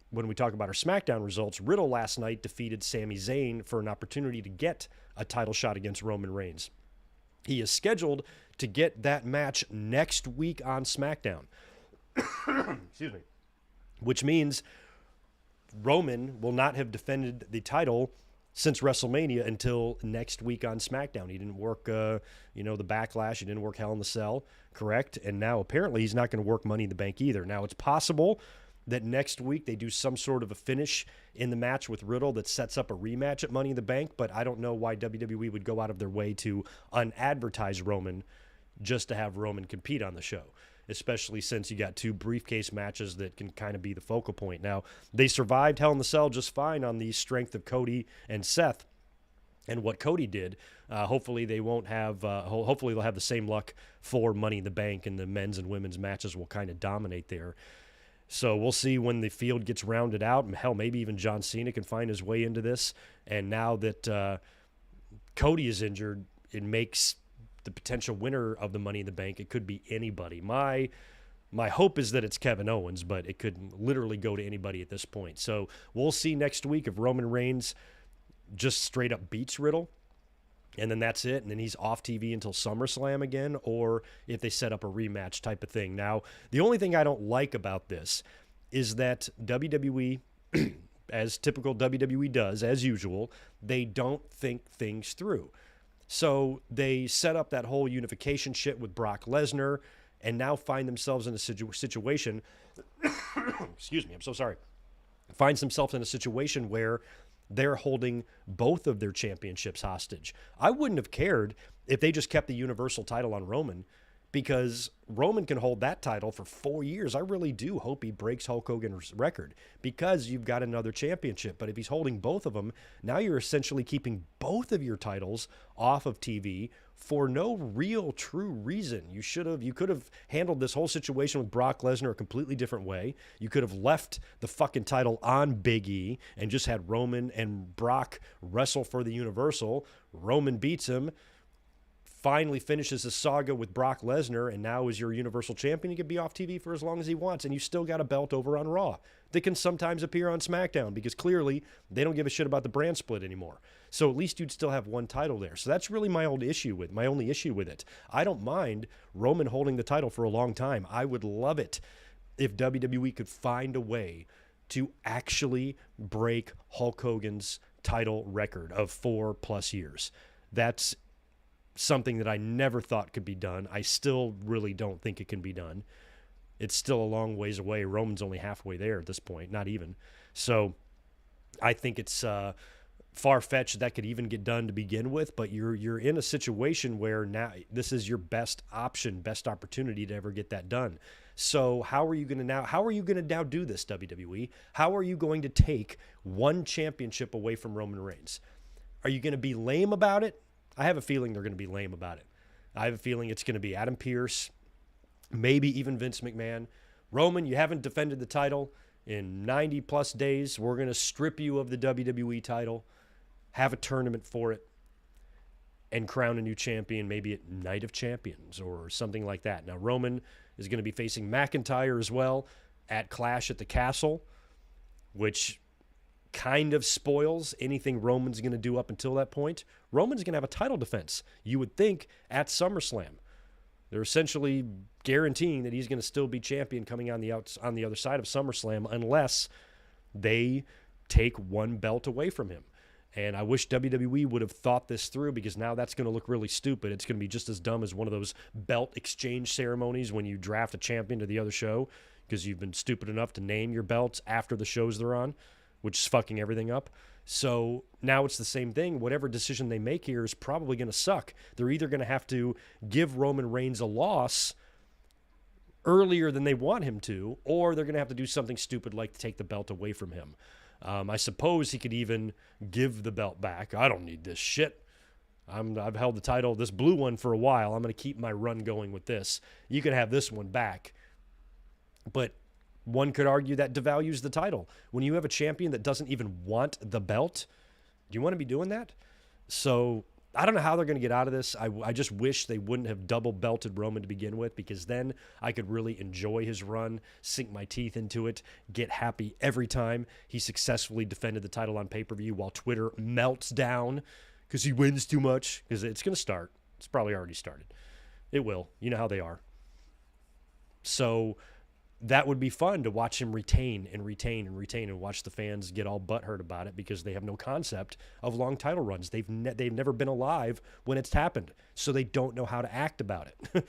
when we talk about our SmackDown results, Riddle last night defeated Sami Zayn for an opportunity to get a title shot against Roman Reigns. He is scheduled to get that match next week on SmackDown. Excuse me. Which means Roman will not have defended the title since WrestleMania until next week on SmackDown. He didn't work, the Backlash. He didn't work Hell in the Cell, correct? And now apparently he's not going to work Money in the Bank either. Now it's possible that next week they do some sort of a finish in the match with Riddle that sets up a rematch at Money in the Bank, but I don't know why WWE would go out of their way to unadvertise Roman just to have Roman compete on the show, especially since you got 2 briefcase matches that can kind of be the focal point. Now, they survived Hell in the Cell just fine on the strength of Cody and Seth and what Cody did. Hopefully they won't have, hopefully they'll have the same luck for Money in the Bank, and the men's and women's matches will kind of dominate there. So we'll see when the field gets rounded out. Hell, maybe even John Cena can find his way into this. And now that Cody is injured, it makes the potential winner of the Money in the Bank, it could be anybody. My hope is that it's Kevin Owens, but it could literally go to anybody at this point. So we'll see next week if Roman Reigns just straight up beats Riddle, and then that's it, and then he's off TV until SummerSlam again, or if they set up a rematch type of thing. Now, the only thing I don't like about this is that WWE, as typical WWE does, as usual, they don't think things through. So they set up that whole unification shit with Brock Lesnar and now find themselves in a situation, excuse me, I'm so sorry, finds themselves in a situation where they're holding both of their championships hostage. I wouldn't have cared if they just kept the Universal title on Roman, because Roman can hold that title for 4 years. I really do hope he breaks Hulk Hogan's record, because you've got another championship. But if he's holding both of them, now you're essentially keeping both of your titles off of TV for no real true reason. You could have handled this whole situation with Brock Lesnar a completely different way. You could have left the fucking title on Big E and just had Roman and Brock wrestle for the Universal. Roman beats him, finally finishes the saga with Brock Lesnar, and now is your Universal Champion. He can be off TV for as long as he wants, and you still got a belt over on Raw that can sometimes appear on SmackDown, because clearly they don't give a shit about the brand split anymore. So at least you'd still have one title there. So that's really my only issue with it. I don't mind Roman holding the title for a long time. I would love it if WWE could find a way to actually break Hulk Hogan's title record of 4+ years. That's something that I never thought could be done. I still really don't think it can be done. It's still a long ways away. Roman's only halfway there at this point, not even. So I think it's far-fetched that could even get done to begin with, but you're in a situation where now this is your best option, best opportunity to ever get that done. So how are you going to now do this, WWE? How are you going to take one championship away from Roman Reigns? Are you going to be lame about it? I have a feeling they're going to be lame about it. I have a feeling it's going to be Adam Pearce, maybe even Vince McMahon. Roman, you haven't defended the title in 90+ days. We're going to strip you of the WWE title, have a tournament for it, and crown a new champion, maybe at Night of Champions or something like that. Now, Roman is going to be facing McIntyre as well at Clash at the Castle, which kind of spoils anything Roman's going to do up until that point. Roman's going to have a title defense, you would think, at SummerSlam. They're essentially guaranteeing that he's going to still be champion coming on the other side of SummerSlam, unless they take one belt away from him. And I wish WWE would have thought this through, because now that's going to look really stupid. It's going to be just as dumb as one of those belt exchange ceremonies when you draft a champion to the other show, because you've been stupid enough to name your belts after the shows they're on, which is fucking everything up. So now it's the same thing. Whatever decision they make here is probably going to suck. They're either going to have to give Roman Reigns a loss earlier than they want him to, or they're going to have to do something stupid like take the belt away from him. I suppose he could even give the belt back. I don't need this shit. I've held the title, this blue one, for a while. I'm going to keep my run going with this. You can have this one back. But one could argue that devalues the title. When you have a champion that doesn't even want the belt, do you want to be doing that? So I don't know how they're going to get out of this. I just wish they wouldn't have double belted Roman to begin with, because then I could really enjoy his run, sink my teeth into it, get happy every time he successfully defended the title on pay-per-view while Twitter melts down because he wins too much. Because it's going to start. It's probably already started. It will. You know how they are. So that would be fun to watch him retain and watch the fans get all butthurt about it because they have no concept of long title runs. They've never been alive when it's happened, so they don't know how to act about it.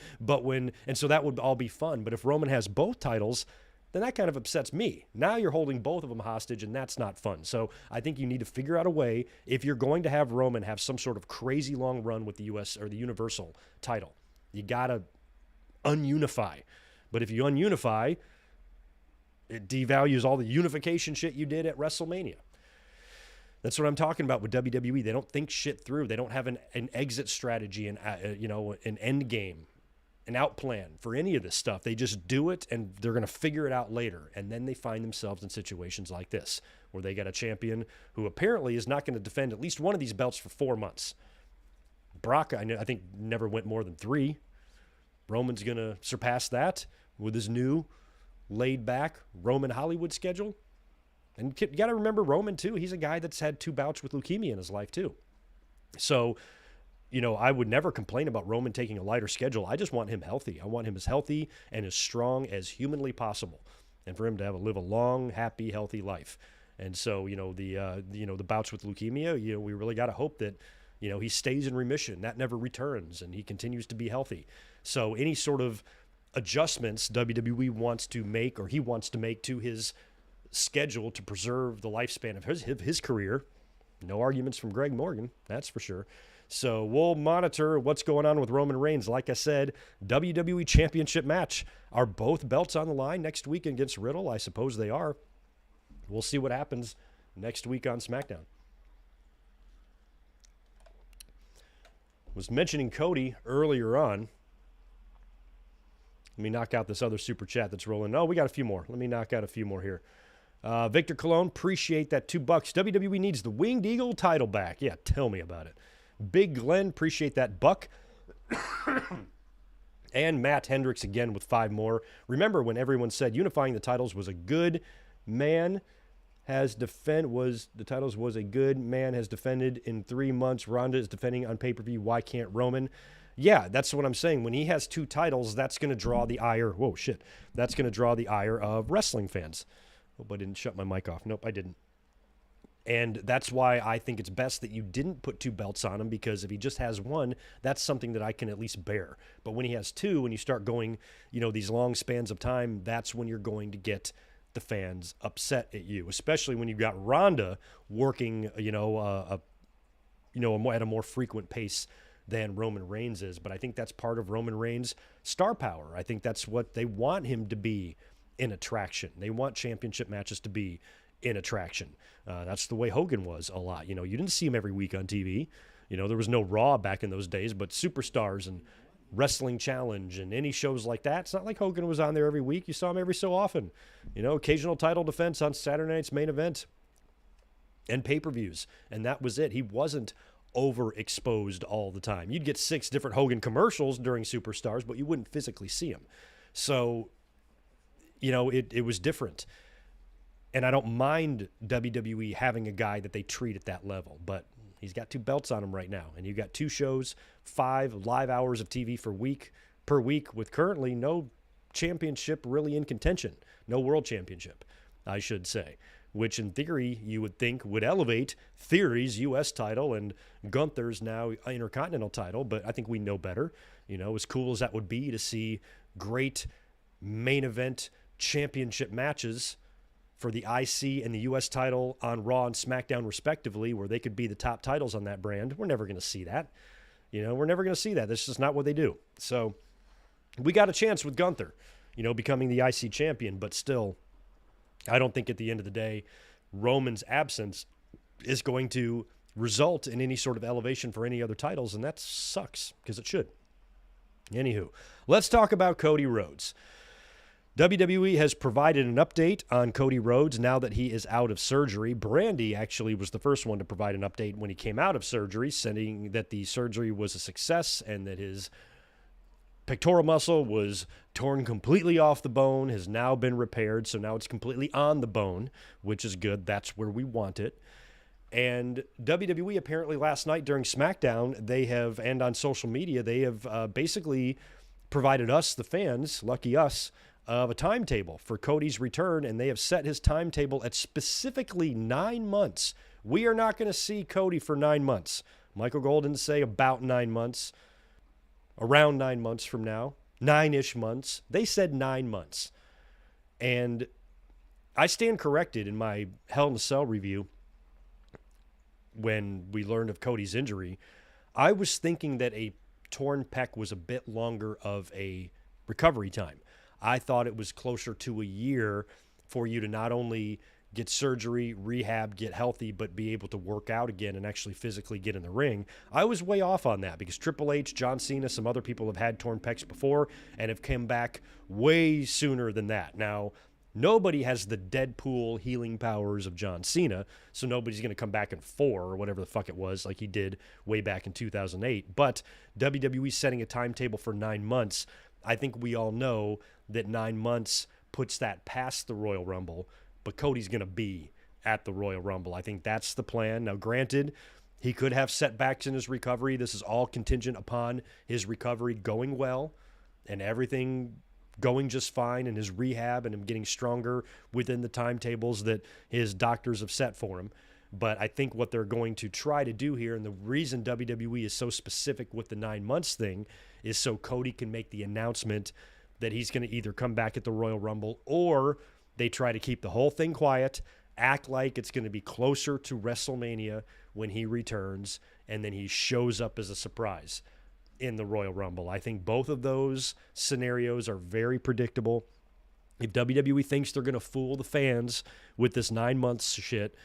So that would all be fun. But if Roman has both titles, then that kind of upsets me. Now you're holding both of them hostage, and that's not fun. So I think you need to figure out a way, if you're going to have Roman have some sort of crazy long run with the U.S. or the Universal title, you got to ununify. But if you ununify, it devalues all the unification shit you did at WrestleMania. That's what I'm talking about with WWE. They don't think shit through. They don't have an exit strategy and an end game, an out plan for any of this stuff. They just do it, and they're going to figure it out later. And then they find themselves in situations like this, where they got a champion who apparently is not going to defend at least one of these belts for 4 months. Brock, I think, never went more than 3. Roman's going to surpass that with his new laid-back Roman Hollywood schedule. And you got to remember Roman, too. He's a guy that's had 2 bouts with leukemia in his life, too. So, I would never complain about Roman taking a lighter schedule. I just want him healthy. I want him as healthy and as strong as humanly possible, and for him to live a long, happy, healthy life. And so, the bouts with leukemia, we really got to hope that, he stays in remission. That never returns, and he continues to be healthy. So any sort of adjustments WWE wants to make, or he wants to make to his schedule to preserve the lifespan of his career, no arguments from Greg Morgan, that's for sure. So we'll monitor what's going on with Roman Reigns. Like I said, WWE Championship match. Are both belts on the line next week against Riddle? I suppose they are. We'll see what happens next week on SmackDown. Was mentioning Cody earlier on. Let me knock out this other super chat that's rolling. Oh, we got a few more. Let me knock out a few more here. Victor Colon, appreciate that $2. WWE needs the Winged Eagle title back. Yeah, tell me about it. Big Glenn, appreciate that $1. And Matt Hendricks again with 5 more. Remember when everyone said unifying the titles was a good man has defended in 3 months. Ronda is defending on pay-per-view. Why can't Roman? Yeah, that's what I'm saying. When he has 2 titles, that's going to draw the ire. Whoa, shit. That's going to draw the ire of wrestling fans. Hope I didn't shut my mic off. Nope, I didn't. And that's why I think it's best that you didn't put 2 belts on him, because if he just has 1, that's something that I can at least bear. But when he has 2 and you start going, these long spans of time, that's when you're going to get the fans upset at you, especially when you've got Ronda working, at a more frequent pace than Roman Reigns is. But I think that's part of Roman Reigns' star power. I think that's what they want him to be in attraction. They want championship matches to be in attraction. That's the way Hogan was a lot. You didn't see him every week on TV. There was no Raw back in those days, but Superstars and Wrestling Challenge and any shows like that, it's not like Hogan was on there every week. You saw him every so often. Occasional title defense on Saturday night's main event and pay-per-views, and that was it. He wasn't overexposed all the time. You'd get 6 different Hogan commercials during Superstars, but you wouldn't physically see him. So, it was different. And I don't mind WWE having a guy that they treat at that level, but he's got 2 belts on him right now. And you got 2 shows, 5 live hours of TV per week with currently no championship really in contention. No world championship, I should say, which in theory you would think would elevate Theory's U.S. title and Gunther's now Intercontinental title. But I think we know better. As cool as that would be to see great main event championship matches for the IC and the U.S. title on Raw and SmackDown respectively, where they could be the top titles on that brand. We're never going to see that. We're never going to see that. This is just not what they do. So we got a chance with Gunther, becoming the IC champion, but still, I don't think at the end of the day, Roman's absence is going to result in any sort of elevation for any other titles, and that sucks, because it should. Anywho, let's talk about Cody Rhodes. WWE has provided an update on Cody Rhodes now that he is out of surgery. Brandy actually was the first one to provide an update when he came out of surgery, saying that the surgery was a success and that his pectoral muscle was torn completely off the bone, has now been repaired, so now it's completely on the bone, which is good. That's where we want it. And WWE apparently last night during SmackDown, and on social media, they have basically provided us, the fans, lucky us, of a timetable for Cody's return, and they have set his timetable at specifically 9 months. We are not going to see Cody for 9 months. Michael Cole didn't say about 9 months, around 9 months from now, 9-ish months. They said 9 months. And I stand corrected in my Hell in a Cell review when we learned of Cody's injury. I was thinking that a torn pec was a bit longer of a recovery time. I thought it was closer to a year for you to not only get surgery, rehab, get healthy, but be able to work out again and actually physically get in the ring. I was way off on that because Triple H, John Cena, some other people have had torn pecs before and have come back way sooner than that. Now, nobody has the Deadpool healing powers of John Cena, so nobody's going to come back in 4 or whatever the fuck it was like he did way back in 2008. But WWE's setting a timetable for 9 months. I think we all know that 9 months puts that past the Royal Rumble, but Cody's going to be at the Royal Rumble. I think that's the plan. Now, granted, he could have setbacks in his recovery. This is all contingent upon his recovery going well and everything going just fine in his rehab and him getting stronger within the timetables that his doctors have set for him. But I think what they're going to try to do here, and the reason WWE is so specific with the 9 months thing, is so Cody can make the announcement that he's going to either come back at the Royal Rumble or they try to keep the whole thing quiet, act like it's going to be closer to WrestleMania when he returns, and then he shows up as a surprise in the Royal Rumble. I think both of those scenarios are very predictable. If WWE thinks they're going to fool the fans with this 9 months shit,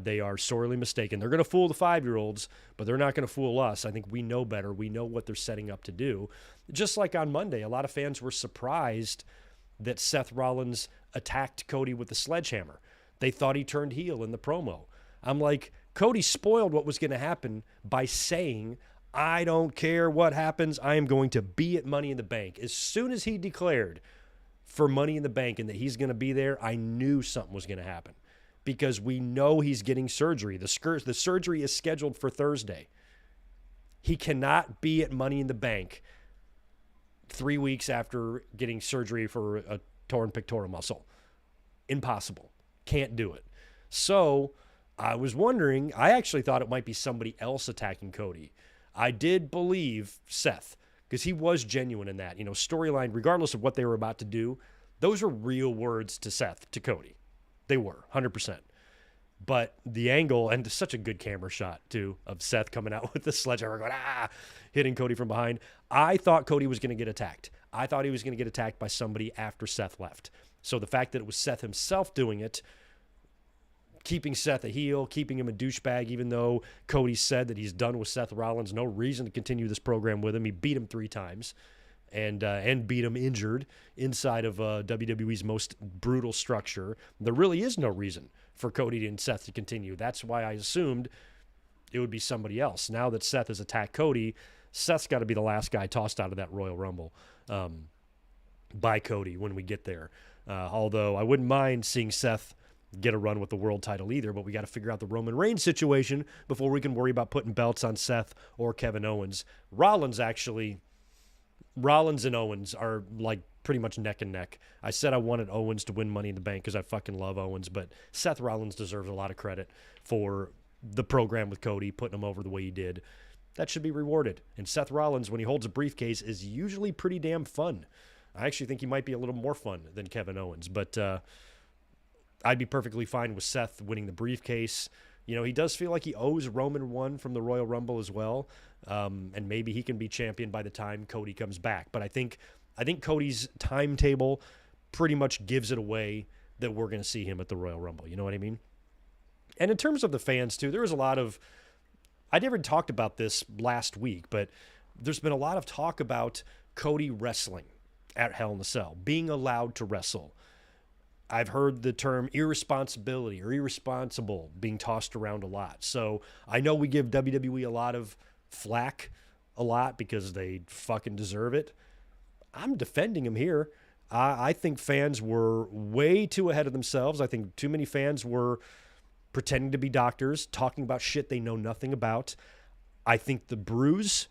they are sorely mistaken. They're going to fool the 5-year-olds, but they're not going to fool us. I think we know better. We know what they're setting up to do. Just like on Monday, a lot of fans were surprised that Seth Rollins attacked Cody with the sledgehammer. They thought he turned heel in the promo. I'm like, Cody spoiled what was going to happen by saying, I don't care what happens. I am going to be at Money in the Bank. As soon as he declared for Money in the Bank and that he's going to be there, I knew something was going to happen because we know he's getting surgery. The surgery is scheduled for Thursday. He cannot be at Money in the Bank 3 weeks after getting surgery for a torn pectoral muscle. Impossible. Can't do it. So I was wondering, I actually thought it might be somebody else attacking Cody. I did believe Seth because he was genuine in that. You know, storyline, regardless of what they were about to do, those were real words to Seth, to Cody. They were, 100%. But the angle, and such a good camera shot, too, of Seth coming out with the sledgehammer going, hitting Cody from behind. I thought Cody was going to get attacked. I thought he was going to get attacked by somebody after Seth left. So the fact that it was Seth himself doing it, keeping Seth a heel, keeping him a douchebag, even though Cody said that he's done with Seth Rollins, no reason to continue this program with him. He beat him 3 times and beat him injured inside of WWE's most brutal structure. There really is no reason for Cody and Seth to continue. That's why I assumed it would be somebody else. Now that Seth has attacked Cody, Seth's got to be the last guy tossed out of that Royal Rumble by Cody when we get there. Although I wouldn't mind seeing Seth get a run with the world title either, but we got to figure out the Roman Reigns situation before we can worry about putting belts on Seth or Kevin Owens. Rollins and Owens are like pretty much neck and neck. I said I wanted Owens to win Money in the Bank because I fucking love Owens, but Seth Rollins deserves a lot of credit for the program with Cody, putting him over the way he did. That should be rewarded. And Seth Rollins, when he holds a briefcase, is usually pretty damn fun. I actually think he might be a little more fun than Kevin Owens, but I'd be perfectly fine with Seth winning the briefcase. You know, he does feel like he owes Roman one from the Royal Rumble as well, and maybe he can be champion by the time Cody comes back. But I think Cody's timetable pretty much gives it away that we're going to see him at the Royal Rumble. You know what I mean? And in terms of the fans, too, there was a lot of... I never talked about this last week, but there's been a lot of talk about Cody wrestling at Hell in a Cell, being allowed to wrestle. I've heard the term irresponsibility or irresponsible being tossed around a lot. So I know we give WWE a lot of flack a lot because they fucking deserve it. I'm defending him here. I think fans were way too ahead of themselves. I think too many fans were pretending to be doctors, talking about shit they know nothing about. I think the bruise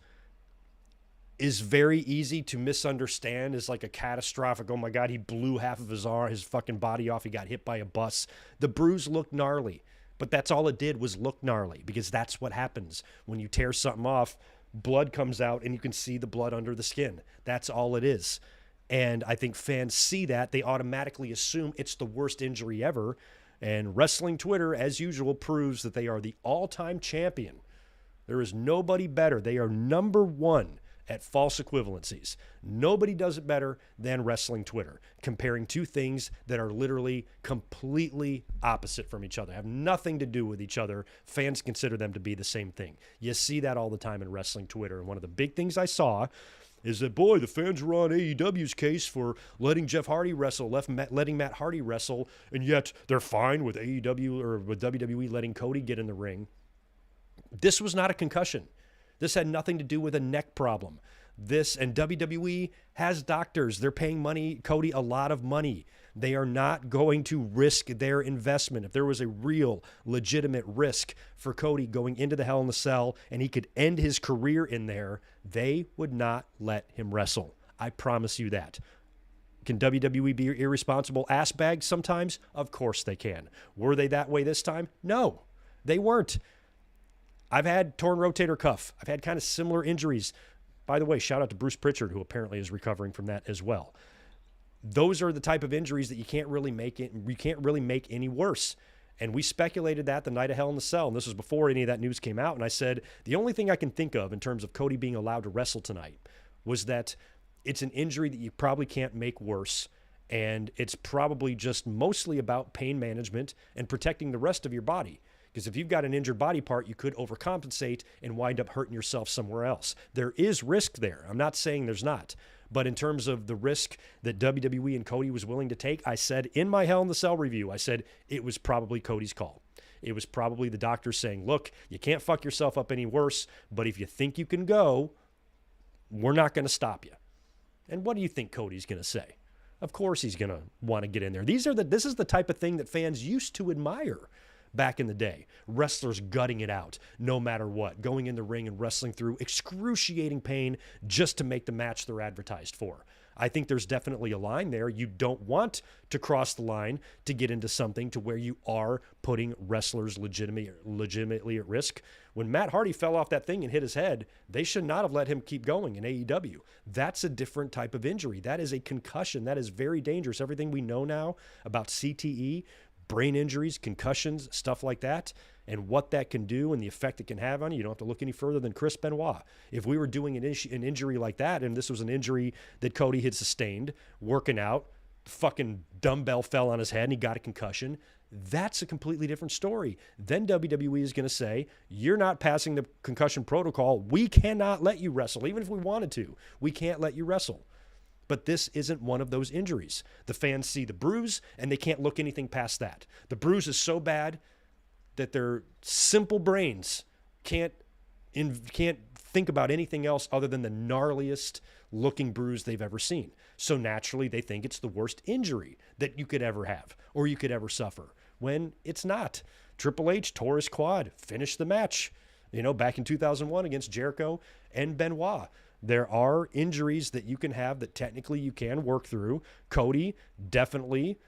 is very easy to misunderstand as like a catastrophic, oh my God, he blew half of his arm, his fucking body off, he got hit by a bus. The bruise looked gnarly, but that's all it did was look gnarly, because that's what happens when you tear something off. Blood comes out and you can see the blood under the skin. That's all it is. And I think fans see that, they automatically assume it's the worst injury ever. And wrestling Twitter, as usual, proves that they are the all-time champion. There is nobody better. They are number one at false equivalencies. Nobody does it better than wrestling Twitter, comparing two things that are literally completely opposite from each other, have nothing to do with each other. Fans consider them to be the same thing. You see that all the time in wrestling Twitter. And one of the big things I saw is that, boy, the fans were on AEW's case for letting Jeff Hardy wrestle, letting Matt Hardy wrestle, and yet they're fine with AEW or with WWE letting Cody get in the ring. This was not a concussion. This had nothing to do with a neck problem. This, and WWE has doctors. They're paying Cody a lot of money. They are not going to risk their investment. If there was a real, legitimate risk for Cody going into the Hell in a Cell and he could end his career in there, they would not let him wrestle. I promise you that. Can WWE be irresponsible ass bags sometimes? Of course they can. Were they that way this time? No, they weren't. I've had torn rotator cuff. I've had kind of similar injuries. By the way, shout out to Bruce Pritchard, who apparently is recovering from that as well. Those are the type of injuries that you can't really make any worse. And we speculated that the night of Hell in the Cell, and this was before any of that news came out. And I said, the only thing I can think of in terms of Cody being allowed to wrestle tonight was that it's an injury that you probably can't make worse. And it's probably just mostly about pain management and protecting the rest of your body. Because if you've got an injured body part, you could overcompensate and wind up hurting yourself somewhere else. There is risk there. I'm not saying there's not. But in terms of the risk that WWE and Cody was willing to take, I said in my Hell in the Cell review, I said it was probably Cody's call. It was probably the doctor saying, look, you can't fuck yourself up any worse, but if you think you can go, we're not going to stop you. And what do you think Cody's going to say? Of course he's going to want to get in there. This is the type of thing that fans used to admire back in the day. Wrestlers gutting it out no matter what, going in the ring and wrestling through excruciating pain just to make the match they're advertised for. I think there's definitely a line there. You don't want to cross the line to get into something to where you are putting wrestlers legitimately at risk. When Matt Hardy fell off that thing and hit his head, they should not have let him keep going in AEW. That's a different type of injury. That is a concussion. That is very dangerous. Everything we know now about CTE, brain injuries, concussions, stuff like that, and what that can do and the effect it can have on you. You don't have to look any further than Chris Benoit. If we were doing an injury like that, and this was an injury that Cody had sustained, working out, fucking dumbbell fell on his head and he got a concussion, that's a completely different story. Then WWE is going to say, you're not passing the concussion protocol. We cannot let you wrestle. Even if we wanted to, we can't let you wrestle. But this isn't one of those injuries. The fans see the bruise, and they can't look anything past that. The bruise is so bad that their simple brains can't think about anything else other than the gnarliest looking bruise they've ever seen. So naturally, they think it's the worst injury that you could ever have or you could ever suffer, when it's not. Triple H tore his quad, finished the match, back in 2001 against Jericho and Benoit. There are injuries that you can have that technically you can work through. Cody definitely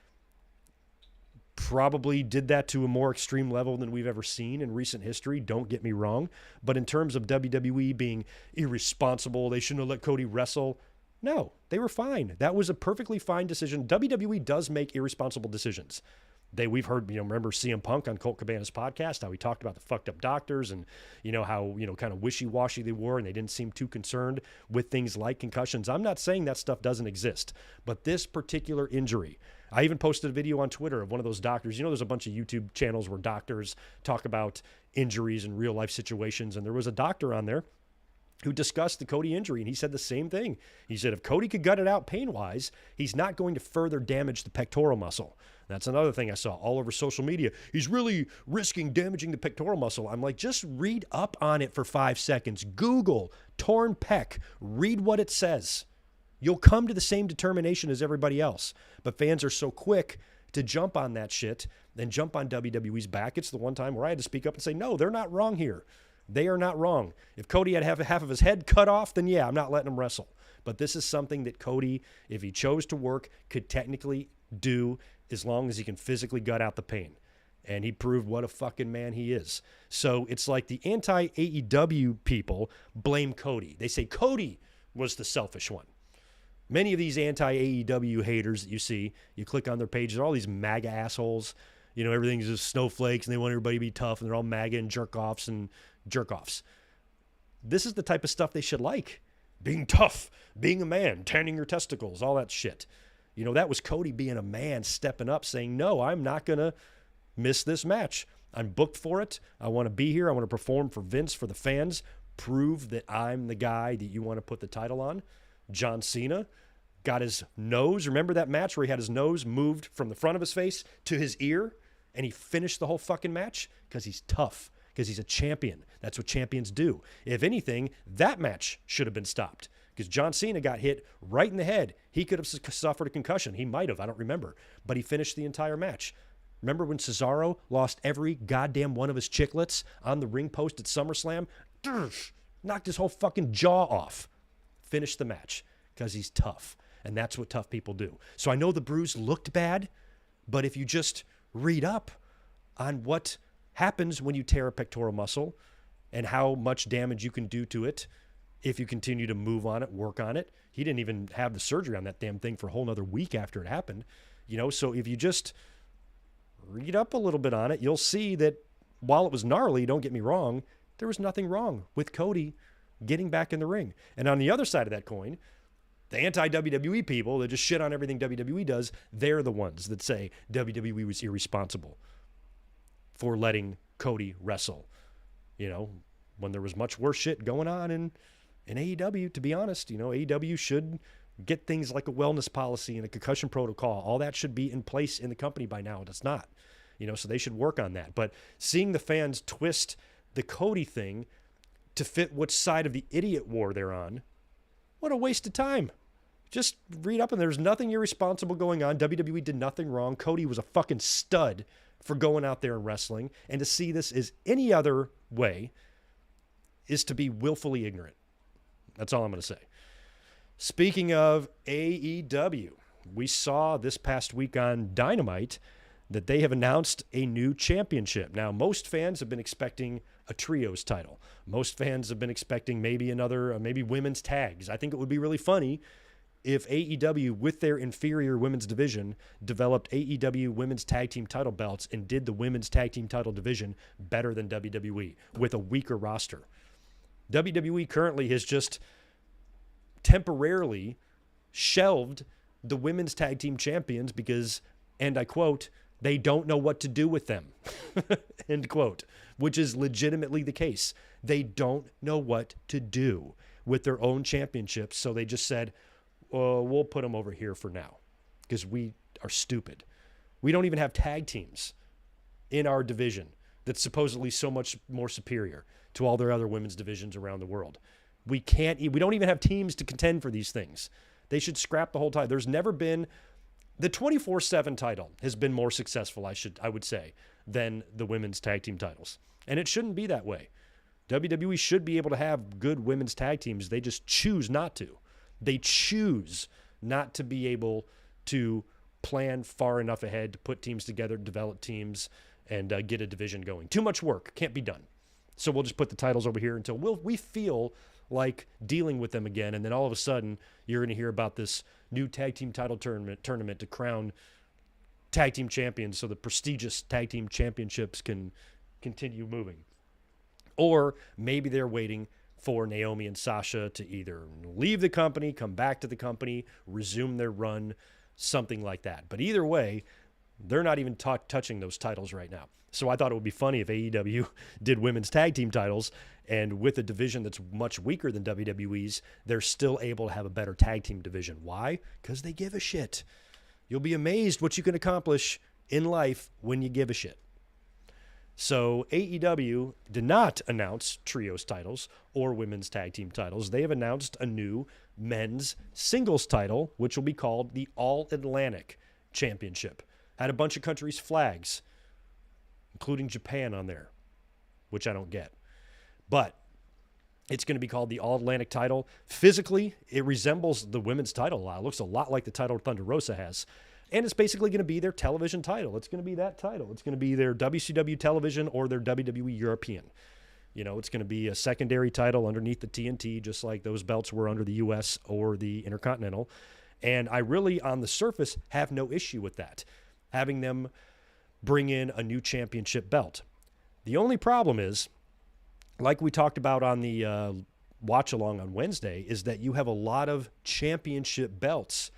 probably did that to a more extreme level than we've ever seen in recent history. Don't get me wrong. But in terms of WWE being irresponsible, they shouldn't have let Cody wrestle. No, they were fine. That was a perfectly fine decision. WWE does make irresponsible decisions. We've heard, remember CM Punk on Colt Cabana's podcast, how he talked about the fucked up doctors and, how, kind of wishy-washy they were and they didn't seem too concerned with things like concussions. I'm not saying that stuff doesn't exist, but this particular injury, I even posted a video on Twitter of one of those doctors. There's a bunch of YouTube channels where doctors talk about injuries and real life situations. And there was a doctor on there who discussed the Cody injury, and he said the same thing. He said if Cody could gut it out pain-wise, he's not going to further damage the pectoral muscle. That's another thing I saw all over social media. He's really risking damaging the pectoral muscle. I'm like, just read up on it for 5 seconds. Google torn pec. Read what it says. You'll come to the same determination as everybody else. But fans are so quick to jump on that shit, then jump on WWE's back. It's the one time where I had to speak up and say, no, they're not wrong here. They are not wrong. If Cody had half of his head cut off, then yeah, I'm not letting him wrestle. But this is something that Cody, if he chose to work, could technically do as long as he can physically gut out the pain. And he proved what a fucking man he is. So it's like the anti-AEW people blame Cody. They say Cody was the selfish one. Many of these anti-AEW haters that you see, you click on their pages, all these MAGA assholes. You know, everything's just snowflakes, and they want everybody to be tough, and they're all MAGA and jerk-offs and jerk-offs. This is the type of stuff they should like. Being tough, being a man, tanning your testicles, all that shit. You know, that was Cody being a man, stepping up, saying, no, I'm not going to miss this match. I'm booked for it. I want to be here. I want to perform for Vince, for the fans, prove that I'm the guy that you want to put the title on. John Cena got his nose. Remember that match where he had his nose moved from the front of his face to his ear, and he finished the whole fucking match? Because he's tough, because he's a champion. That's what champions do. If anything, that match should have been stopped, because John Cena got hit right in the head. He could have suffered a concussion. He might have. I don't remember. But he finished the entire match. Remember when Cesaro lost every goddamn one of his chiclets on the ring post at SummerSlam? Knocked his whole fucking jaw off. Finished the match because he's tough. And that's what tough people do. So I know the bruise looked bad, but if you just read up on what happens when you tear a pectoral muscle and how much damage you can do to it if you continue to move on it, work on it. He didn't even have the surgery on that damn thing for a whole nother week after it happened. You know, so if you just read up a little bit on it, you'll see that while it was gnarly, don't get me wrong, there was nothing wrong with Cody getting back in the ring. And on the other side of that coin, the anti-WWE people that just shit on everything WWE does, they're the ones that say WWE was irresponsible for letting Cody wrestle. You know, when there was much worse shit going on in AEW, to be honest. You know, AEW should get things like a wellness policy and a concussion protocol. All that should be in place in the company by now. It's not. You know, so they should work on that. But seeing the fans twist the Cody thing to fit which side of the idiot war they're on, what a waste of time. Just read up, and there's nothing irresponsible going on. WWE did nothing wrong. Cody was a fucking stud for going out there and wrestling. And to see this as any other way is to be willfully ignorant. That's all I'm going to say. Speaking of AEW, we saw this past week on Dynamite that they have announced a new championship. Now, most fans have been expecting a trios title. Most fans have been expecting maybe another, maybe women's tags. I think it would be really funny if AEW, with their inferior women's division, developed AEW women's tag team title belts and did the women's tag team title division better than WWE with a weaker roster. WWE currently has just temporarily shelved the women's tag team champions because, and I quote, they don't know what to do with them, end quote, which is legitimately the case. They don't know what to do with their own championships, so they just said, we'll put them over here for now because we are stupid. We don't even have tag teams in our division that's supposedly so much more superior to all their other women's divisions around the world. We don't even have teams to contend for these things. They should scrap the whole title. There's never been, the 24/7 title has been more successful, I would say, than the women's tag team titles. And it shouldn't be that way. WWE should be able to have good women's tag teams. They just choose not to. They choose not to be able to plan far enough ahead to put teams together, develop teams, and get a division going. Too much work. Can't be done. So we'll just put the titles over here until we feel like dealing with them again. And then all of a sudden, you're going to hear about this new tag team title tournament to crown tag team champions so the prestigious tag team championships can continue moving. Or maybe they're waiting for Naomi and Sasha to either leave the company, come back to the company, resume their run, something like that. But either way, they're not even touching those titles right now. So I thought it would be funny if AEW did women's tag team titles, and with a division that's much weaker than WWE's, they're still able to have a better tag team division. Why? Because they give a shit. You'll be amazed what you can accomplish in life when you give a shit. So AEW did not announce trios titles or women's tag team titles. They have announced a new men's singles title, which will be called the All-Atlantic Championship. Had a bunch of countries' flags, including Japan on there, which I don't get. But it's going to be called the All-Atlantic title. Physically, it resembles the women's title a lot. It looks a lot like the title Thunder Rosa has. And it's basically going to be their television title. It's going to be that title. It's going to be their WCW television or their WWE European. You know, it's going to be a secondary title underneath the TNT, just like those belts were under the U.S. or the Intercontinental. And I really, on the surface, have no issue with that, having them bring in a new championship belt. The only problem is, like we talked about on the watch-along on Wednesday, is that you have a lot of championship belts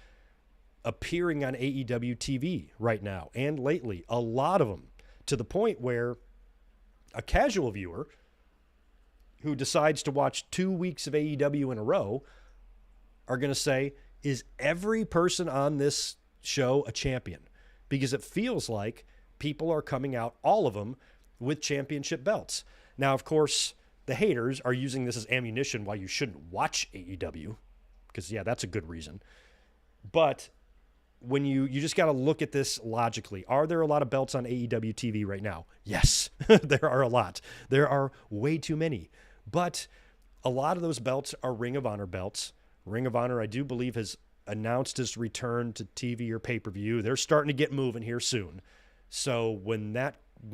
appearing on AEW TV right now and lately, a lot of them, to the point where a casual viewer who decides to watch 2 weeks of AEW in a row are going to say, is every person on this show a champion? Because it feels like people are coming out, all of them, with championship belts. Now, of course, the haters are using this as ammunition why you shouldn't watch AEW, because, yeah, that's a good reason. But when you just got to look at this logically. Are there a lot of belts on AEW TV right now? Yes, there are a lot. There are way too many. But a lot of those belts are Ring of Honor belts. Ring of Honor, I do believe, has announced its return to TV or pay-per-view. They're starting to get moving here soon. So when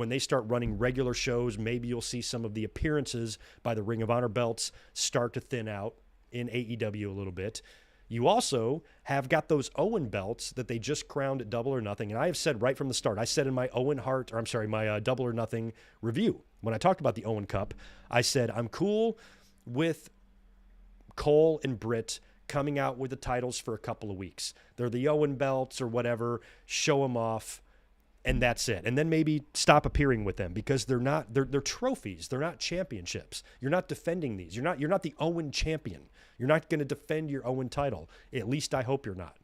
they start running regular shows, maybe you'll see some of the appearances by the Ring of Honor belts start to thin out in AEW a little bit. You also have got those Owen belts that they just crowned at Double or Nothing. And I have said right from the start, I said in my my Double or Nothing review, when I talked about the Owen Cup, I said, I'm cool with Cole and Britt coming out with the titles for a couple of weeks. They're the Owen belts or whatever, show them off, and that's it. And then maybe stop appearing with them, because they're trophies. They're not championships. You're not defending these. You're not the Owen champion. You're not going to defend your Owen title. At least I hope you're not.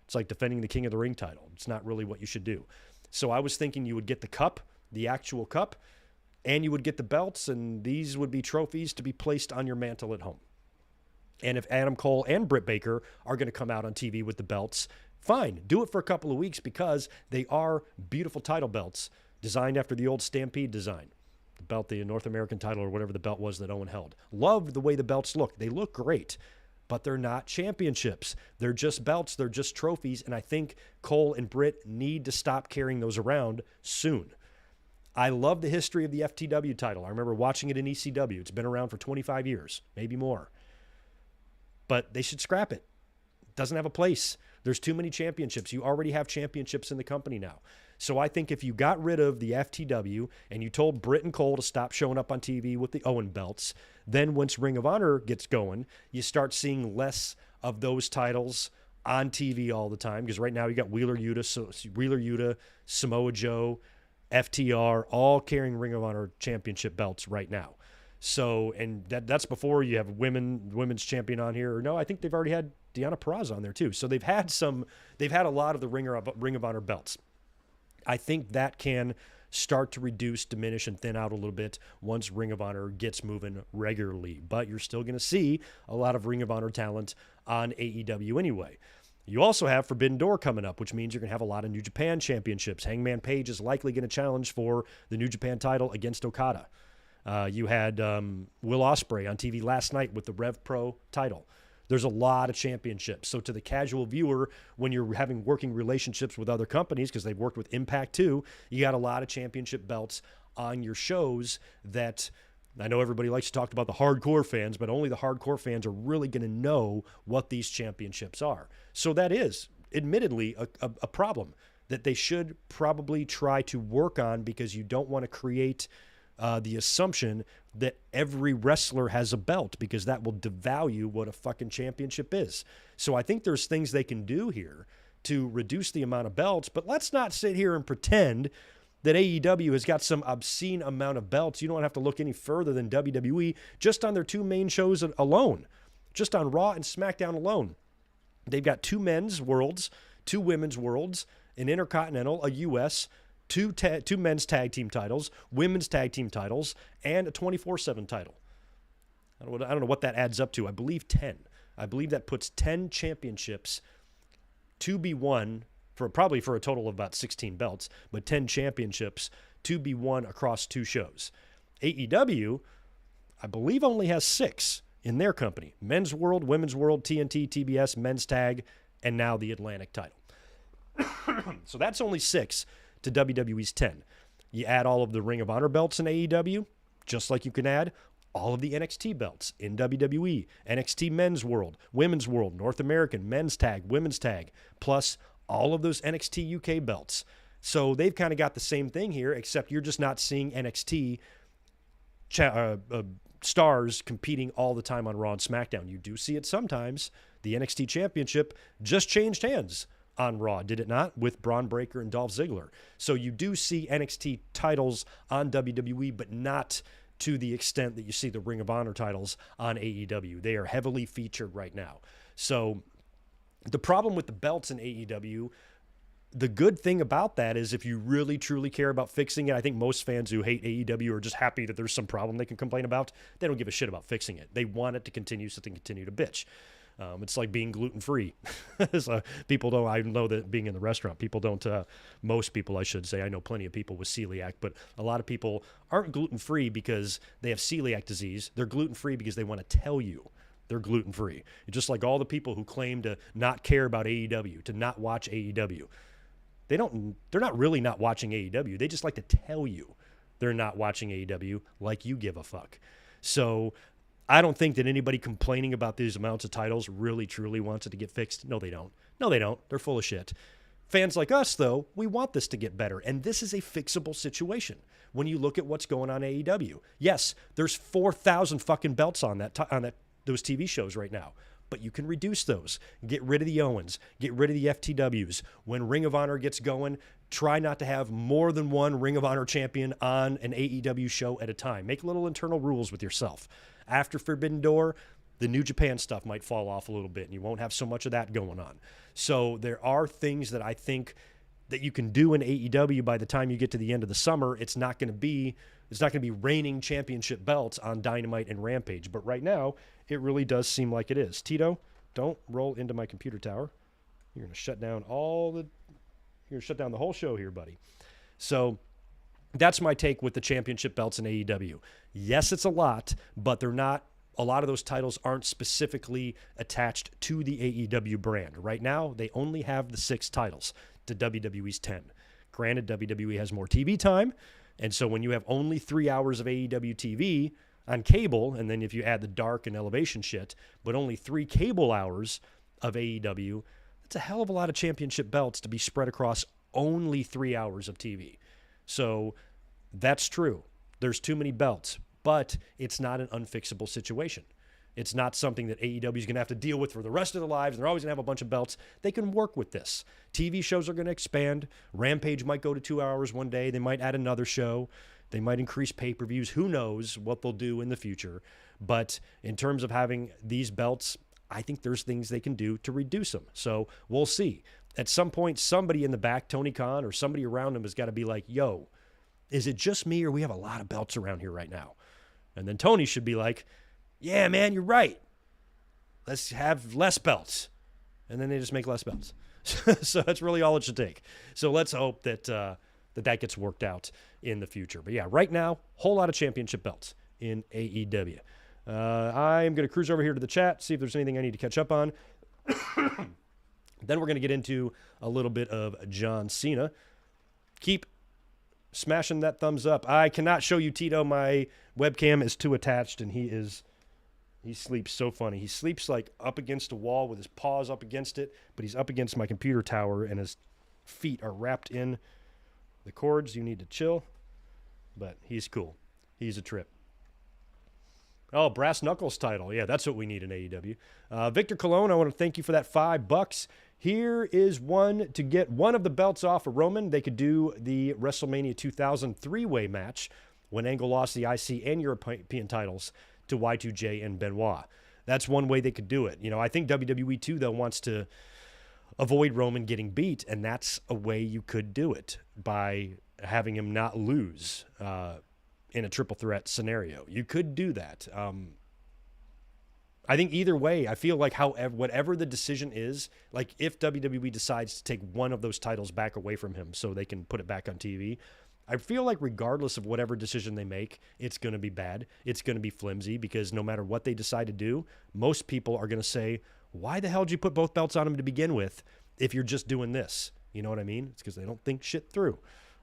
It's like defending the King of the Ring title. It's not really what you should do. So I was thinking you would get the cup, the actual cup, and you would get the belts, and these would be trophies to be placed on your mantle at home. And if Adam Cole and Britt Baker are going to come out on TV with the belts, fine. Do it for a couple of weeks, because they are beautiful title belts designed after the old Stampede design. The belt, the North American title, or whatever the belt was that Owen held. Love the way the belts look. They look great, but they're not championships. They're just belts. They're just trophies. And I think Cole and Britt need to stop carrying those around soon. I love the history of the FTW title. I remember watching it in ECW. It's been around for 25 years, maybe more. But they should scrap it. It doesn't have a place. There's too many championships. You already have championships in the company now. So I think if you got rid of the FTW and you told Britt and Cole to stop showing up on TV with the Owen belts, then once Ring of Honor gets going, you start seeing less of those titles on TV all the time. Because right now you got Wheeler Yuta, Samoa Joe, FTR, all carrying Ring of Honor championship belts right now. So, and that's before you have women's champion on here. Or no, I think they've already had Deonna Purrazzo on there too. So they've had a lot of the Ring of Honor belts. I think that can start to reduce, diminish, and thin out a little bit once Ring of Honor gets moving regularly. But you're still going to see a lot of Ring of Honor talent on AEW anyway. You also have Forbidden Door coming up, which means you're going to have a lot of New Japan championships. Hangman Page is likely going to challenge for the New Japan title against Okada. You had Will Ospreay on TV last night with the Rev Pro title. There's a lot of championships. So to the casual viewer, when you're having working relationships with other companies, because they've worked with Impact too, you got a lot of championship belts on your shows that I know everybody likes to talk about the hardcore fans, but only the hardcore fans are really going to know what these championships are. So that is, admittedly, a problem that they should probably try to work on, because you don't want to create the assumption that every wrestler has a belt, because that will devalue what a fucking championship is. So I think there's things they can do here to reduce the amount of belts, but let's not sit here and pretend that AEW has got some obscene amount of belts. You don't have to look any further than WWE. Just on their two main shows alone, just on Raw and SmackDown alone, they've got 2 men's worlds, 2 women's worlds, an Intercontinental, a U.S., two men's tag team titles, women's tag team titles, and a 24/7 title. I don't know what that adds up to. I believe 10. I believe that puts 10 championships to be won probably for a total of about 16 belts, but 10 championships to be won across 2 shows. AEW, I believe, only has 6 in their company. Men's World, Women's World, TNT, TBS, Men's Tag, and now the Atlantic title. So that's only 6 to WWE's 10. You add all of the Ring of Honor belts in AEW, just like you can add all of the NXT belts in WWE, NXT Men's World, Women's World, North American, Men's Tag, Women's Tag, plus all of those NXT UK belts. So they've kind of got the same thing here, except you're just not seeing NXT stars competing all the time on Raw and SmackDown. You do see it sometimes. The NXT Championship just changed hands on Raw, did it not? With Braun Breaker and Dolph Ziggler. So you do see NXT titles on WWE, but not to the extent that you see the Ring of Honor titles on AEW. They are heavily featured right now. So the problem with the belts in AEW, the good thing about that is if you really, truly care about fixing it, I think most fans who hate AEW are just happy that there's some problem they can complain about. They don't give a shit about fixing it. They want it to continue so they can continue to bitch. It's like being gluten-free. So people don't, I know that being in the restaurant, people don't, most people I should say, I know plenty of people with celiac, but a lot of people aren't gluten-free because they have celiac disease. They're gluten-free because they want to tell you they're gluten-free. It's just like all the people who claim to not care about AEW, to not watch AEW. They're not really not watching AEW. They just like to tell you they're not watching AEW like you give a fuck. So I don't think that anybody complaining about these amounts of titles really, truly wants it to get fixed. No, they don't. No, they don't. They're full of shit. Fans like us, though, we want this to get better. And this is a fixable situation when you look at what's going on AEW. Yes, there's 4,000 fucking belts on those TV shows right now. But you can reduce those. Get rid of the Owens. Get rid of the FTWs. When Ring of Honor gets going, try not to have more than one Ring of Honor champion on an AEW show at a time. Make little internal rules with yourself. After Forbidden Door, the New Japan stuff might fall off a little bit, and you won't have so much of that going on. So there are things that I think that you can do in AEW by the time you get to the end of the summer. It's not going to be reigning championship belts on Dynamite and Rampage. But right now, it really does seem like it is. Tito, don't roll into my computer tower. You're going to shut down you're going to shut down the whole show here, buddy. So that's my take with the championship belts in AEW. Yes, it's a lot, but they're not. A lot of those titles aren't specifically attached to the AEW brand. Right now, they only have the 6 titles to WWE's 10. Granted, WWE has more TV time, and so when you have only 3 hours of AEW TV on cable, and then if you add the dark and elevation shit, but only 3 cable hours of AEW, that's a hell of a lot of championship belts to be spread across only 3 hours of TV. So that's true. There's too many belts, but it's not an unfixable situation. It's not something that AEW is going to have to deal with for the rest of their lives. They're always going to have a bunch of belts. They can work with this. TV shows are going to expand. Rampage might go to 2 hours one day. They might add another show. They might increase pay-per-views. Who knows what they'll do in the future. But in terms of having these belts, I think there's things they can do to reduce them. So we'll see. At some point, somebody in the back, Tony Khan or somebody around him, has got to be like, yo, is it just me or we have a lot of belts around here right now? And then Tony should be like, yeah, man, you're right. Let's have less belts. And then they just make less belts. So that's really all it should take. So let's hope that that gets worked out in the future. But yeah, right now, whole lot of championship belts in AEW. I'm going to cruise over here to the chat, see if there's anything I need to catch up on. Then we're going to get into a little bit of John Cena. Keep smashing that thumbs up. I cannot show you Tito. My webcam is too attached, and he sleeps so funny. He sleeps like up against a wall with his paws up against it, but he's up against my computer tower, and his feet are wrapped in the cords. You need to chill, but he's cool. He's a trip. Oh, Brass Knuckles title. Yeah, that's what we need in AEW. Victor Colon, I want to thank you for that $5. Here is one to get one of the belts off of Roman. They could do the WrestleMania 2000 three-way match when Angle lost the IC and European titles to Y2J and Benoit. That's one way they could do it. You know, I think WWE too, though, wants to avoid Roman getting beat, and that's a way you could do it by having him not lose in a triple threat scenario. You could do that. I think either way, I feel like whatever the decision is, like if WWE decides to take one of those titles back away from him so they can put it back on TV, I feel like regardless of whatever decision they make, it's going to be bad. It's going to be flimsy because no matter what they decide to do, most people are going to say, why the hell did you put both belts on him to begin with if you're just doing this? You know what I mean? It's because they don't think shit through.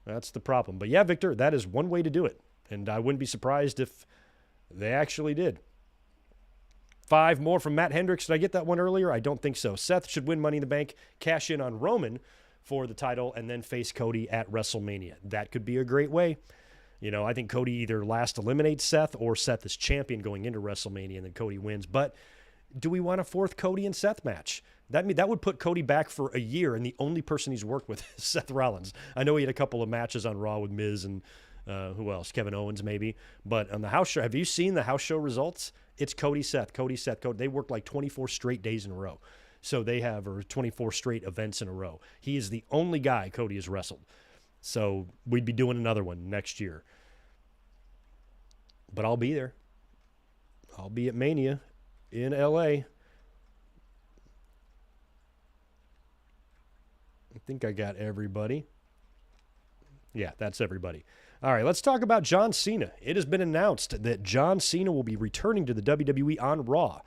That's the problem. But yeah, Victor, that is one way to do it. And I wouldn't be surprised if they actually did. 5 more from Matt Hendricks. Did I get that one earlier? I don't think so. Seth should win Money in the Bank, cash in on Roman for the title, and then face Cody at WrestleMania. That could be a great way. You know, I think Cody either last eliminates Seth or Seth is champion going into WrestleMania and then Cody wins. But do we want a 4th Cody and Seth match? That would put Cody back for a year, and the only person he's worked with is Seth Rollins. I know he had a couple of matches on Raw with Miz and who else? Kevin Owens maybe. But on the house show, have you seen the house show results? It's Cody, Seth, Cody, Seth, Cody. They worked like 24 straight days in a row. So they have, or 24 straight events in a row. He is the only guy Cody has wrestled. So we'd be doing another one next year. But I'll be there. I'll be at Mania in LA. I think I got everybody. Yeah, that's everybody. All right, let's talk about John Cena. It has been announced that John Cena will be returning to the WWE on Raw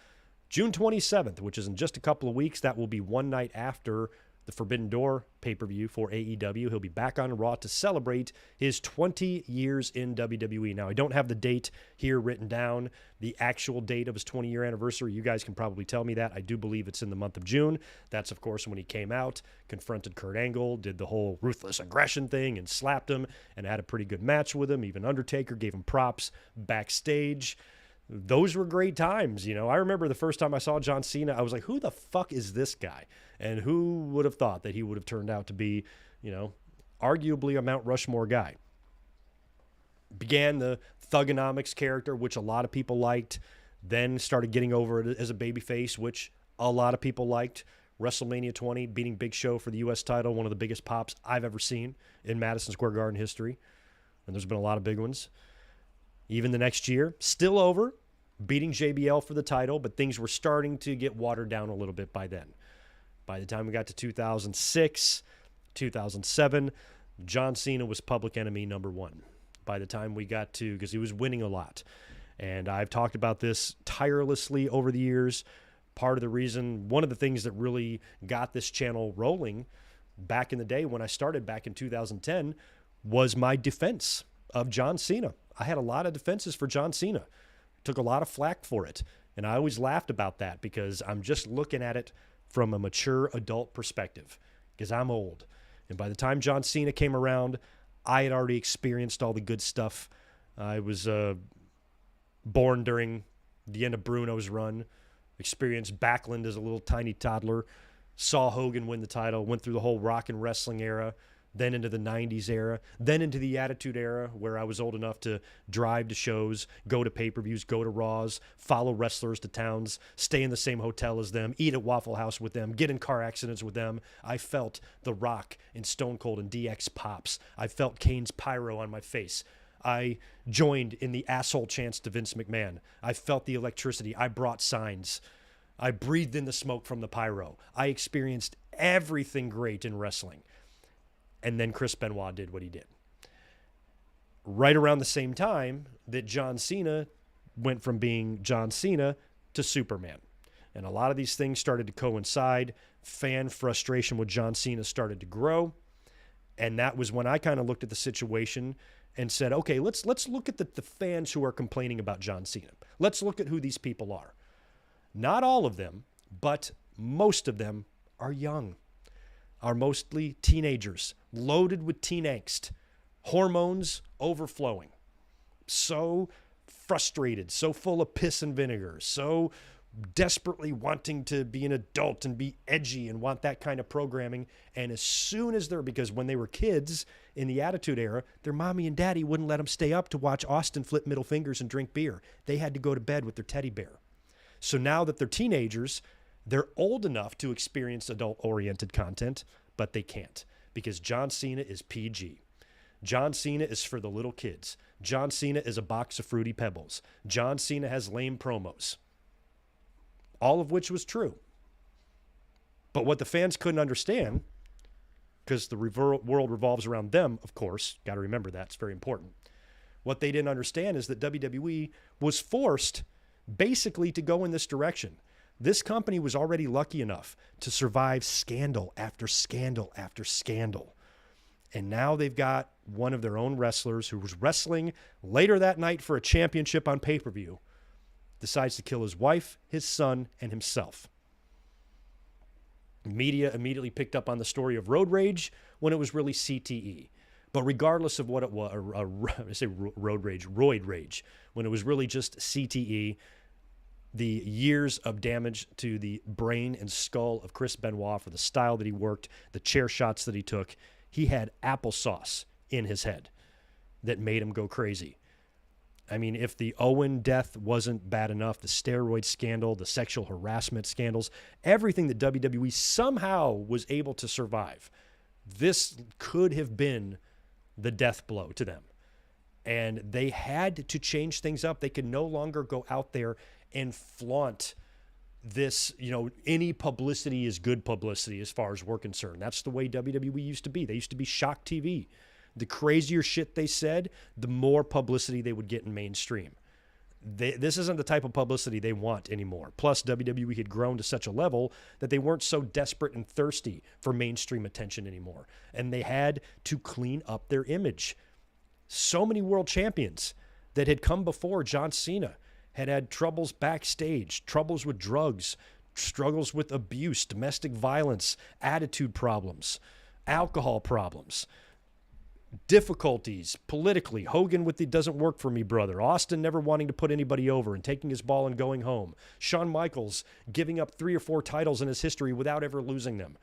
June 27th, which is in just a couple of weeks. That will be one night after the Forbidden Door pay-per-view for AEW. He'll be back on Raw to celebrate his 20 years in WWE. Now, I don't have the date here written down, the actual date of his 20-year anniversary. You guys can probably tell me that. I do believe it's in the month of June. That's, of course, when he came out, confronted Kurt Angle, did the whole ruthless aggression thing and slapped him and had a pretty good match with him. Even Undertaker gave him props backstage. Those were great times. You know, I remember the first time I saw John Cena, I was like, who the fuck is this guy? And who would have thought that he would have turned out to be, you know, arguably a Mount Rushmore guy? Began the Thugonomics character, which a lot of people liked, then started getting over it as a babyface, which a lot of people liked. WrestleMania 20, beating Big Show for the U.S. title, one of the biggest pops I've ever seen in Madison Square Garden history. And there's been a lot of big ones. Even the next year, still over, beating JBL for the title, but things were starting to get watered down a little bit by then. By the time we got to 2006, 2007, John Cena was public enemy number 1. By the time we got to, because he was winning a lot. And I've talked about this tirelessly over the years. Part of the reason, one of the things that really got this channel rolling back in the day when I started back in 2010 was my defense of John Cena. I had a lot of defenses for John Cena. Took a lot of flack for it. And I always laughed about that because I'm just looking at it from a mature adult perspective because I'm old. And by the time John Cena came around, I had already experienced all the good stuff. I was born during the end of Bruno's run, experienced Backlund as a little tiny toddler, saw Hogan win the title, went through the whole rock and wrestling era, then into the 90s era, then into the Attitude Era where I was old enough to drive to shows, go to pay-per-views, go to Raws, follow wrestlers to towns, stay in the same hotel as them, eat at Waffle House with them, get in car accidents with them. I felt The Rock and Stone Cold and DX pops. I felt Kane's pyro on my face. I joined in the asshole chants to Vince McMahon. I felt the electricity. I brought signs. I breathed in the smoke from the pyro. I experienced everything great in wrestling. And then Chris Benoit did what he did. Right around the same time that John Cena went from being John Cena to Superman. And a lot of these things started to coincide. Fan frustration with John Cena started to grow. And that was when I kind of looked at the situation and said, okay, let's look at the fans who are complaining about John Cena. Let's look at who these people are. Not all of them, but most of them are young. Are mostly teenagers, loaded with teen angst, hormones overflowing, so frustrated, so full of piss and vinegar, so desperately wanting to be an adult and be edgy and want that kind of programming. And as soon as because when they were kids in the Attitude Era, their mommy and daddy wouldn't let them stay up to watch Austin flip middle fingers and drink beer. They had to go to bed with their teddy bear. So now that they're teenagers, they're old enough to experience adult-oriented content, but they can't because John Cena is PG. John Cena is for the little kids. John Cena is a box of Fruity Pebbles. John Cena has lame promos, all of which was true. But what the fans couldn't understand, because the world revolves around them, of course. Got to remember that. It's very important. What they didn't understand is that WWE was forced basically to go in this direction. This company was already lucky enough to survive scandal after scandal after scandal. And now they've got one of their own wrestlers who was wrestling later that night for a championship on pay-per-view, decides to kill his wife, his son, and himself. Media immediately picked up on the story of road rage when it was really CTE. But regardless of what it was, I say road rage, roid rage, when it was really just CTE, the years of damage to the brain and skull of Chris Benoit for the style that he worked, the chair shots that he took, he had applesauce in his head that made him go crazy. I mean, if the Owen death wasn't bad enough, the steroid scandal, the sexual harassment scandals, everything that WWE somehow was able to survive, this could have been the death blow to them. And they had to change things up. They could no longer go out there and flaunt this, any publicity is good publicity as far as we're concerned. That's the way WWE used to be. They used to be shock TV. The crazier shit they said, the more publicity they would get in mainstream. This isn't the type of publicity they want anymore. Plus, WWE had grown to such a level that they weren't so desperate and thirsty for mainstream attention anymore. And they had to clean up their image. So many world champions that had come before John Cena had troubles backstage, troubles with drugs, struggles with abuse, domestic violence, attitude problems, alcohol problems, difficulties politically. Hogan with the doesn't work for me, brother. Austin never wanting to put anybody over and taking his ball and going home. Shawn Michaels giving up 3 or 4 titles in his history without ever losing them.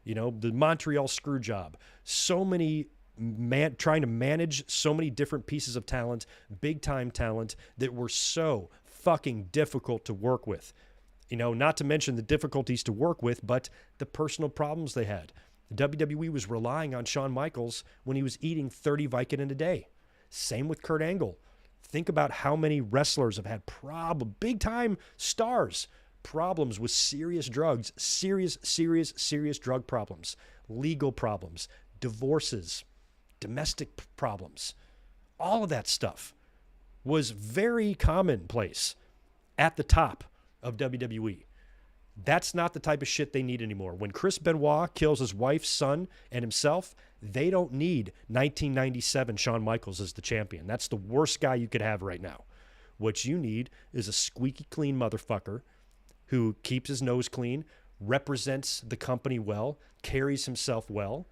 The Montreal screw job. So many trying to manage so many different pieces of talent, big time talent that were so fucking difficult to work with. Not to mention the difficulties to work with, but the personal problems they had. WWE was relying on Shawn Michaels when he was eating 30 Vicodin a day. Same with Kurt Angle. Think about how many wrestlers have had big-time stars, problems with serious drugs, serious drug problems, legal problems, divorces, domestic problems. All of that stuff was very commonplace at the top of WWE. That's not the type of shit they need anymore. When Chris Benoit kills his wife, son, and himself, they don't need 1997 Shawn Michaels as the champion. That's the worst guy you could have right now. What you need is a squeaky clean motherfucker who keeps his nose clean, represents the company well, carries himself well,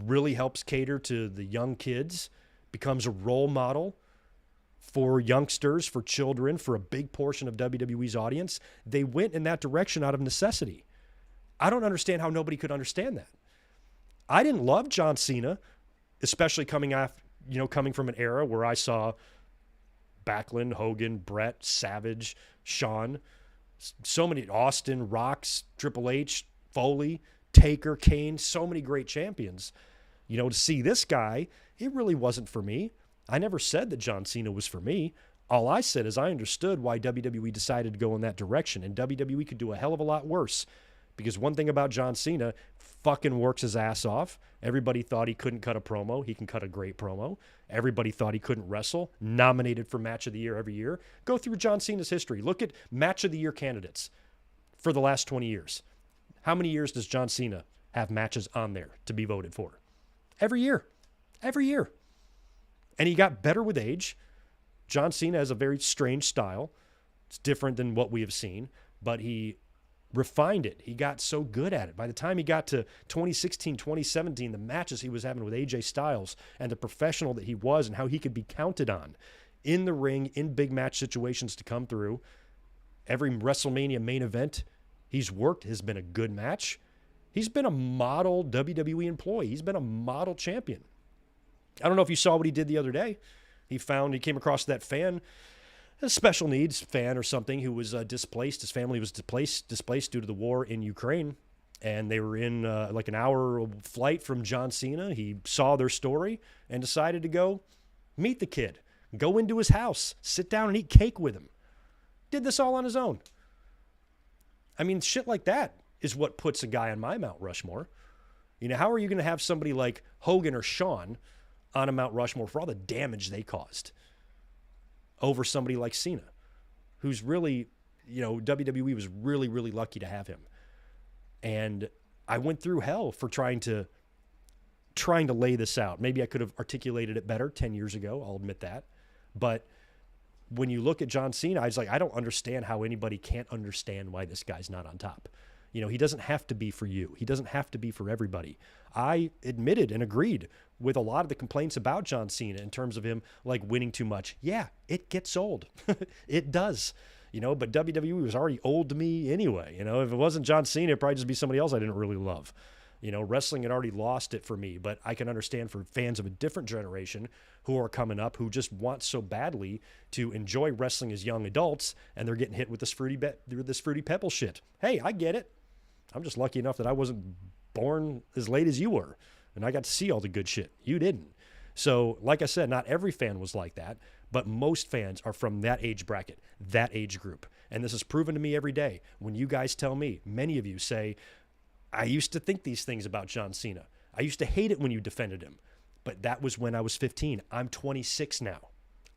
really helps cater to the young kids, becomes a role model for youngsters, for children, for a big portion of WWE's audience. They went in that direction out of necessity. I don't understand how nobody could understand that. I didn't love John Cena, especially coming from an era where I saw Backlund, Hogan, Brett, Savage, Shawn, so many, Austin, Rocks, Triple H, Foley, Taker, Kane, so many great champions. To see this guy, it really wasn't for me. I never said that John Cena was for me. All I said is I understood why WWE decided to go in that direction, and WWE could do a hell of a lot worse. Because one thing about John Cena, fucking works his ass off. Everybody thought he couldn't cut a promo. He can cut a great promo. Everybody thought he couldn't wrestle. Nominated for Match of the Year every year. Go through John Cena's history. Look at Match of the Year candidates for the last 20 years. How many years does John Cena have matches on there to be voted for? Every year. Every year. And he got better with age. John Cena has a very strange style. It's different than what we have seen, but he refined it. He got so good at it. By the time he got to 2016, 2017, the matches he was having with AJ Styles and the professional that he was and how he could be counted on in the ring, in big match situations to come through. Every WrestleMania main event he's worked has been a good match. He's been a model WWE employee. He's been a model champion. I don't know if you saw what he did the other day. He came across that fan, a special needs fan or something, who was displaced. His family was displaced due to the war in Ukraine. And they were in like an hour flight from John Cena. He saw their story and decided to go meet the kid, go into his house, sit down and eat cake with him. Did this all on his own. I mean, shit like that is what puts a guy on my Mount Rushmore. You know, how are you going to have somebody like Hogan or Shawn on a Mount Rushmore for all the damage they caused over somebody like Cena, who's really, you know, WWE was really, really lucky to have him. And I went through hell for trying to lay this out. Maybe I could have articulated it better 10 years ago. I'll admit that. But when you look at John Cena, I was like, I don't understand how anybody can't understand why this guy's not on top. You know, he doesn't have to be for you. He doesn't have to be for everybody. I admitted and agreed with a lot of the complaints about John Cena in terms of him like winning too much. Yeah, it gets old. It does. You know, but WWE was already old to me anyway. You know, if it wasn't John Cena, it'd probably just be somebody else I didn't really love. You know, wrestling had already lost it for me, but I can understand for fans of a different generation who are coming up who just want so badly to enjoy wrestling as young adults, and they're getting hit with this fruity pebble shit. Hey, I get it. I'm just lucky enough that I wasn't born as late as you were, and I got to see all the good shit. You didn't. So, like I said, not every fan was like that, but most fans are from that age bracket, that age group. And this is proven to me every day. When you guys tell me, many of you say, I used to think these things about John Cena. I used to hate it when you defended him. But that was when I was 15. I'm 26 now.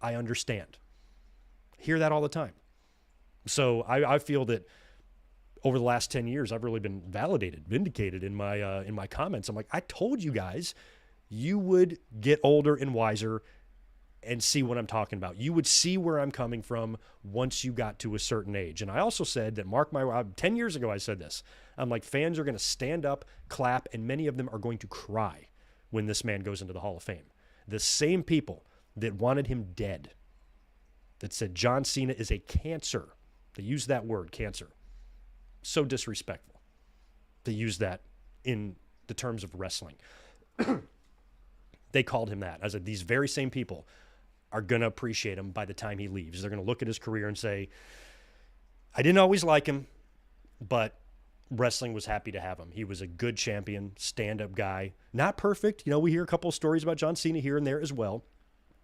I understand. Hear that all the time. So I feel that over the last 10 years, I've really been vindicated in my comments. I'm like, I told you guys you would get older and wiser and see what I'm talking about. You would see where I'm coming from once you got to a certain age. And I also said that, mark my word, 10 years ago I said this. I'm like, fans are going to stand up, clap, and many of them are going to cry when this man goes into the Hall of Fame. The same people that wanted him dead, that said John Cena is a cancer. They used that word, cancer. So disrespectful. They use that in the terms of wrestling. They called him that. I said, these very same people are going to appreciate him by the time he leaves. They're going to look at his career and say, I didn't always like him, but wrestling was happy to have him. He was a good champion, stand-up guy. Not perfect. You know, we hear a couple of stories about John Cena here and there as well.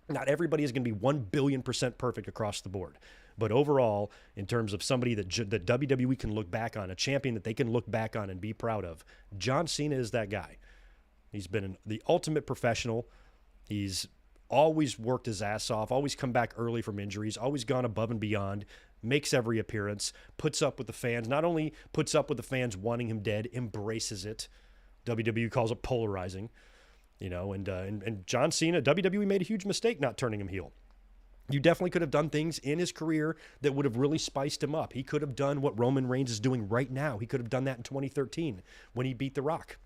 Not everybody is going to be 1 billion% perfect across the board. But overall, in terms of somebody that WWE can look back on, a champion that they can look back on and be proud of, John Cena is that guy. He's been the ultimate professional. He's always worked his ass off, always come back early from injuries, always gone above and beyond, makes every appearance, puts up with the fans, not only puts up with the fans wanting him dead, embraces it. WWE calls it polarizing, you know, and John Cena, WWE made a huge mistake not turning him heel. You definitely could have done things in his career that would have really spiced him up. He could have done what Roman Reigns is doing right now. He could have done that in 2013 when he beat The Rock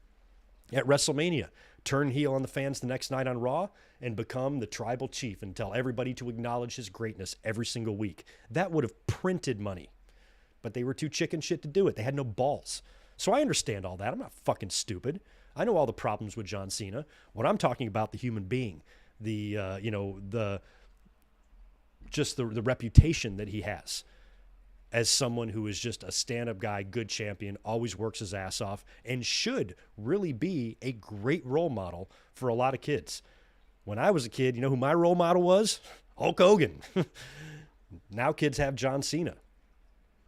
at WrestleMania. Turn heel on the fans the next night on Raw and become the tribal chief and tell everybody to acknowledge his greatness every single week. That would have printed money. But they were too chicken shit to do it. They had no balls. So I understand all that. I'm not fucking stupid. I know all the problems with John Cena. What I'm talking about, the human being, the reputation that he has as someone who is just a stand-up guy, good champion, always works his ass off, and should really be a great role model for a lot of kids. When I was a kid, you know who my role model was? Hulk Hogan. Now kids have John Cena.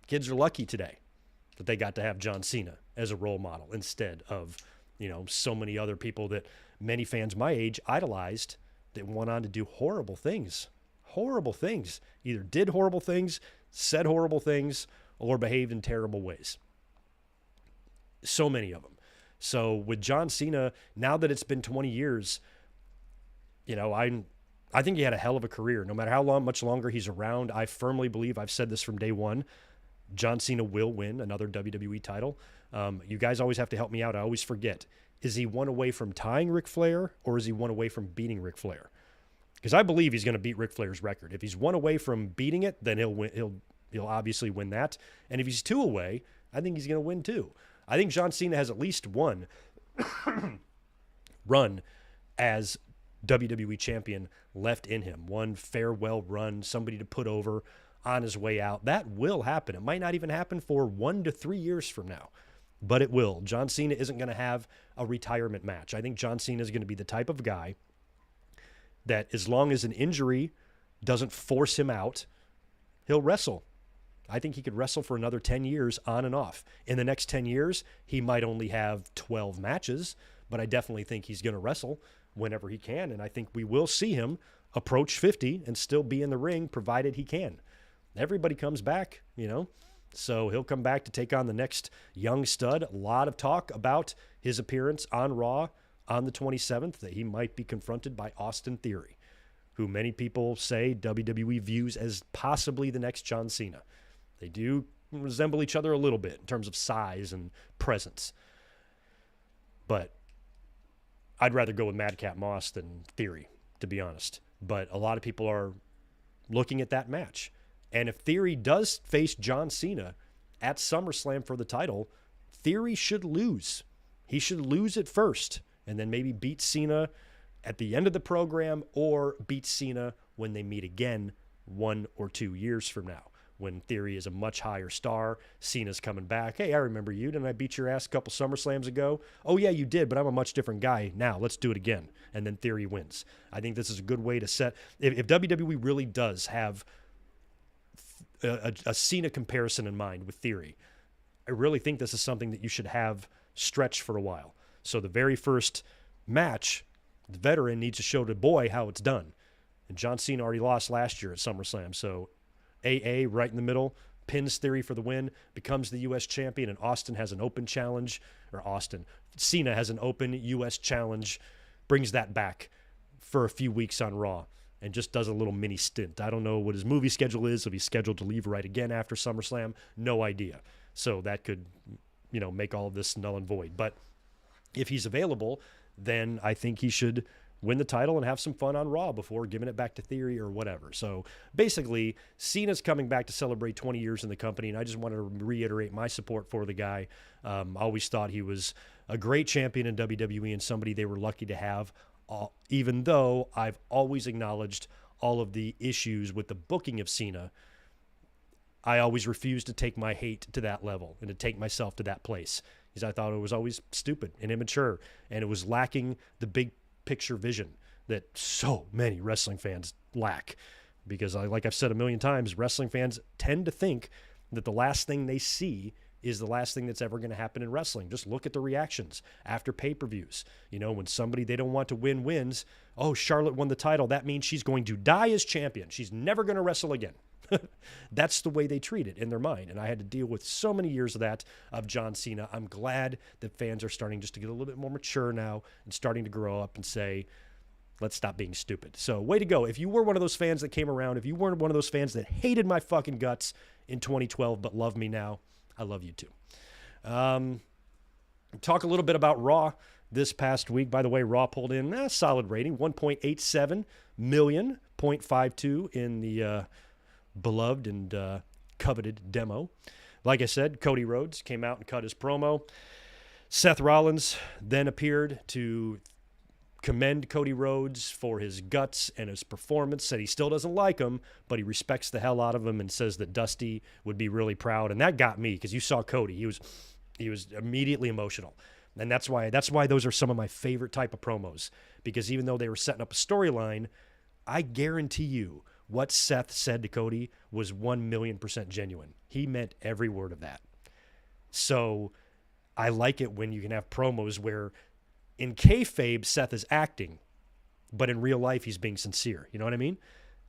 Kids are lucky today that they got to have John Cena as a role model instead of, you know, so many other people that many fans my age idolized that went on to do horrible things. Horrible things. Either did horrible things, said horrible things, or behaved in terrible ways. So many of them. So with John Cena, now that it's been 20 years, you know, I think he had a hell of a career. No matter how much longer he's around, I firmly believe, I've said this from day one, John Cena will win another WWE title. You guys always have to help me out. I always forget. Is he one away from tying Ric Flair, or is he one away from beating Ric Flair? Because I believe he's going to beat Ric Flair's record. If he's one away from beating it, then he'll win. He'll obviously win that. And if he's two away, I think he's going to win too. I think John Cena has at least one run as WWE champion left in him. One farewell run, somebody to put over on his way out. That will happen. It might not even happen for 1 to 3 years from now, but it will. John Cena isn't going to have a retirement match. I think John Cena is going to be the type of guy that as long as an injury doesn't force him out, he'll wrestle I think he could wrestle for another 10 years on and off. In the next 10 years, he might only have 12 matches, but I definitely think he's going to wrestle whenever he can, and I think we will see him approach 50 and still be in the ring, provided he can. Everybody comes back, so he'll come back to take on the next young stud. A lot of talk about his appearance on Raw on the 27th, that he might be confronted by Austin Theory, who many people say WWE views as possibly the next John Cena. They do resemble each other a little bit in terms of size and presence. But I'd rather go with Madcap Moss than Theory, to be honest. But a lot of people are looking at that match. And if Theory does face John Cena at SummerSlam for the title, Theory should lose. He should lose it first and then maybe beat Cena at the end of the program, or beat Cena when they meet again 1 or 2 years from now, when Theory is a much higher star. Cena's coming back. Hey, I remember you. Didn't I beat your ass a couple SummerSlams ago? Oh, yeah, you did, but I'm a much different guy now. Let's do it again. And then Theory wins. I think this is a good way to set. If WWE really does have a Cena comparison in mind with Theory, I really think this is something that you should have stretch for a while. So the very first match, the veteran needs to show the boy how it's done. And John Cena already lost last year at SummerSlam. So AA right in the middle, pins Theory for the win, becomes the U.S. champion, and Austin has an open challenge, Cena has an open U.S. challenge, brings that back for a few weeks on Raw, and just does a little mini stint. I don't know what his movie schedule is, if he's scheduled to leave right again after SummerSlam, no idea. So that could, make all of this null and void. But if he's available, then I think he should win the title and have some fun on Raw before giving it back to Theory or whatever. So basically, Cena's coming back to celebrate 20 years in the company, and I just wanted to reiterate my support for the guy. Always thought he was a great champion in WWE and somebody they were lucky to have, even though I've always acknowledged all of the issues with the booking of Cena. I always refused to take my hate to that level and to take myself to that place, because I thought it was always stupid and immature, and it was lacking the big picture vision that so many wrestling fans lack. Because like I've said a million times, wrestling fans tend to think that the last thing they see is the last thing that's ever going to happen in wrestling. Just look at the reactions after pay-per-views. When somebody they don't want to win wins, oh, Charlotte won the title, that means she's going to die as champion. She's never going to wrestle again. That's the way they treat it in their mind. And I had to deal with so many years of that, of John Cena. I'm glad that fans are starting just to get a little bit more mature now and starting to grow up and say, let's stop being stupid. So way to go. If you were one of those fans that came around, if you weren't one of those fans that hated my fucking guts in 2012 but love me now, I love you too. Talk a little bit about Raw this past week. By the way, Raw pulled in a solid rating, 1.87 million, 0.52 in the beloved and coveted demo. Like I said, Cody Rhodes came out and cut his promo. Seth Rollins then appeared to commend Cody Rhodes for his guts and his performance, said he still doesn't like him, but he respects the hell out of him and says that Dusty would be really proud. And that got me, because you saw Cody. He was immediately emotional. And that's why those are some of my favorite type of promos, because even though they were setting up a storyline, I guarantee you what Seth said to Cody was 1,000,000% genuine. He meant every word of that. So I like it when you can have promos where in kayfabe, Seth is acting, but in real life, he's being sincere. You know what I mean?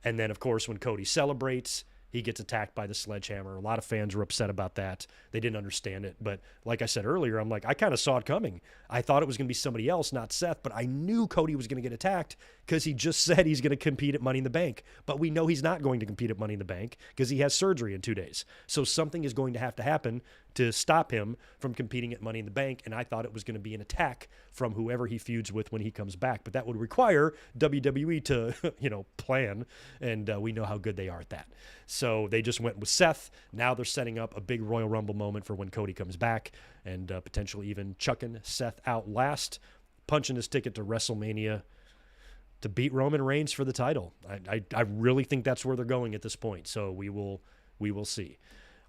And then, of course, when Cody celebrates, he gets attacked by the sledgehammer. A lot of fans were upset about that. They didn't understand it. But like I said earlier, I'm like, I kind of saw it coming. I thought it was going to be somebody else, not Seth, but I knew Cody was going to get attacked because he just said he's going to compete at Money in the Bank. But we know he's not going to compete at Money in the Bank because he has surgery in 2 days. So something is going to happen to stop him from competing at Money in the Bank, and I thought it was going to be an attack from whoever he feuds with when he comes back. But that would require WWE to, plan, and we know how good they are at that. So they just went with Seth. Now they're setting up a big Royal Rumble moment for when Cody comes back, and potentially even chucking Seth out last, punching his ticket to WrestleMania to beat Roman Reigns for the title. I really think that's where they're going at this point. So we will see.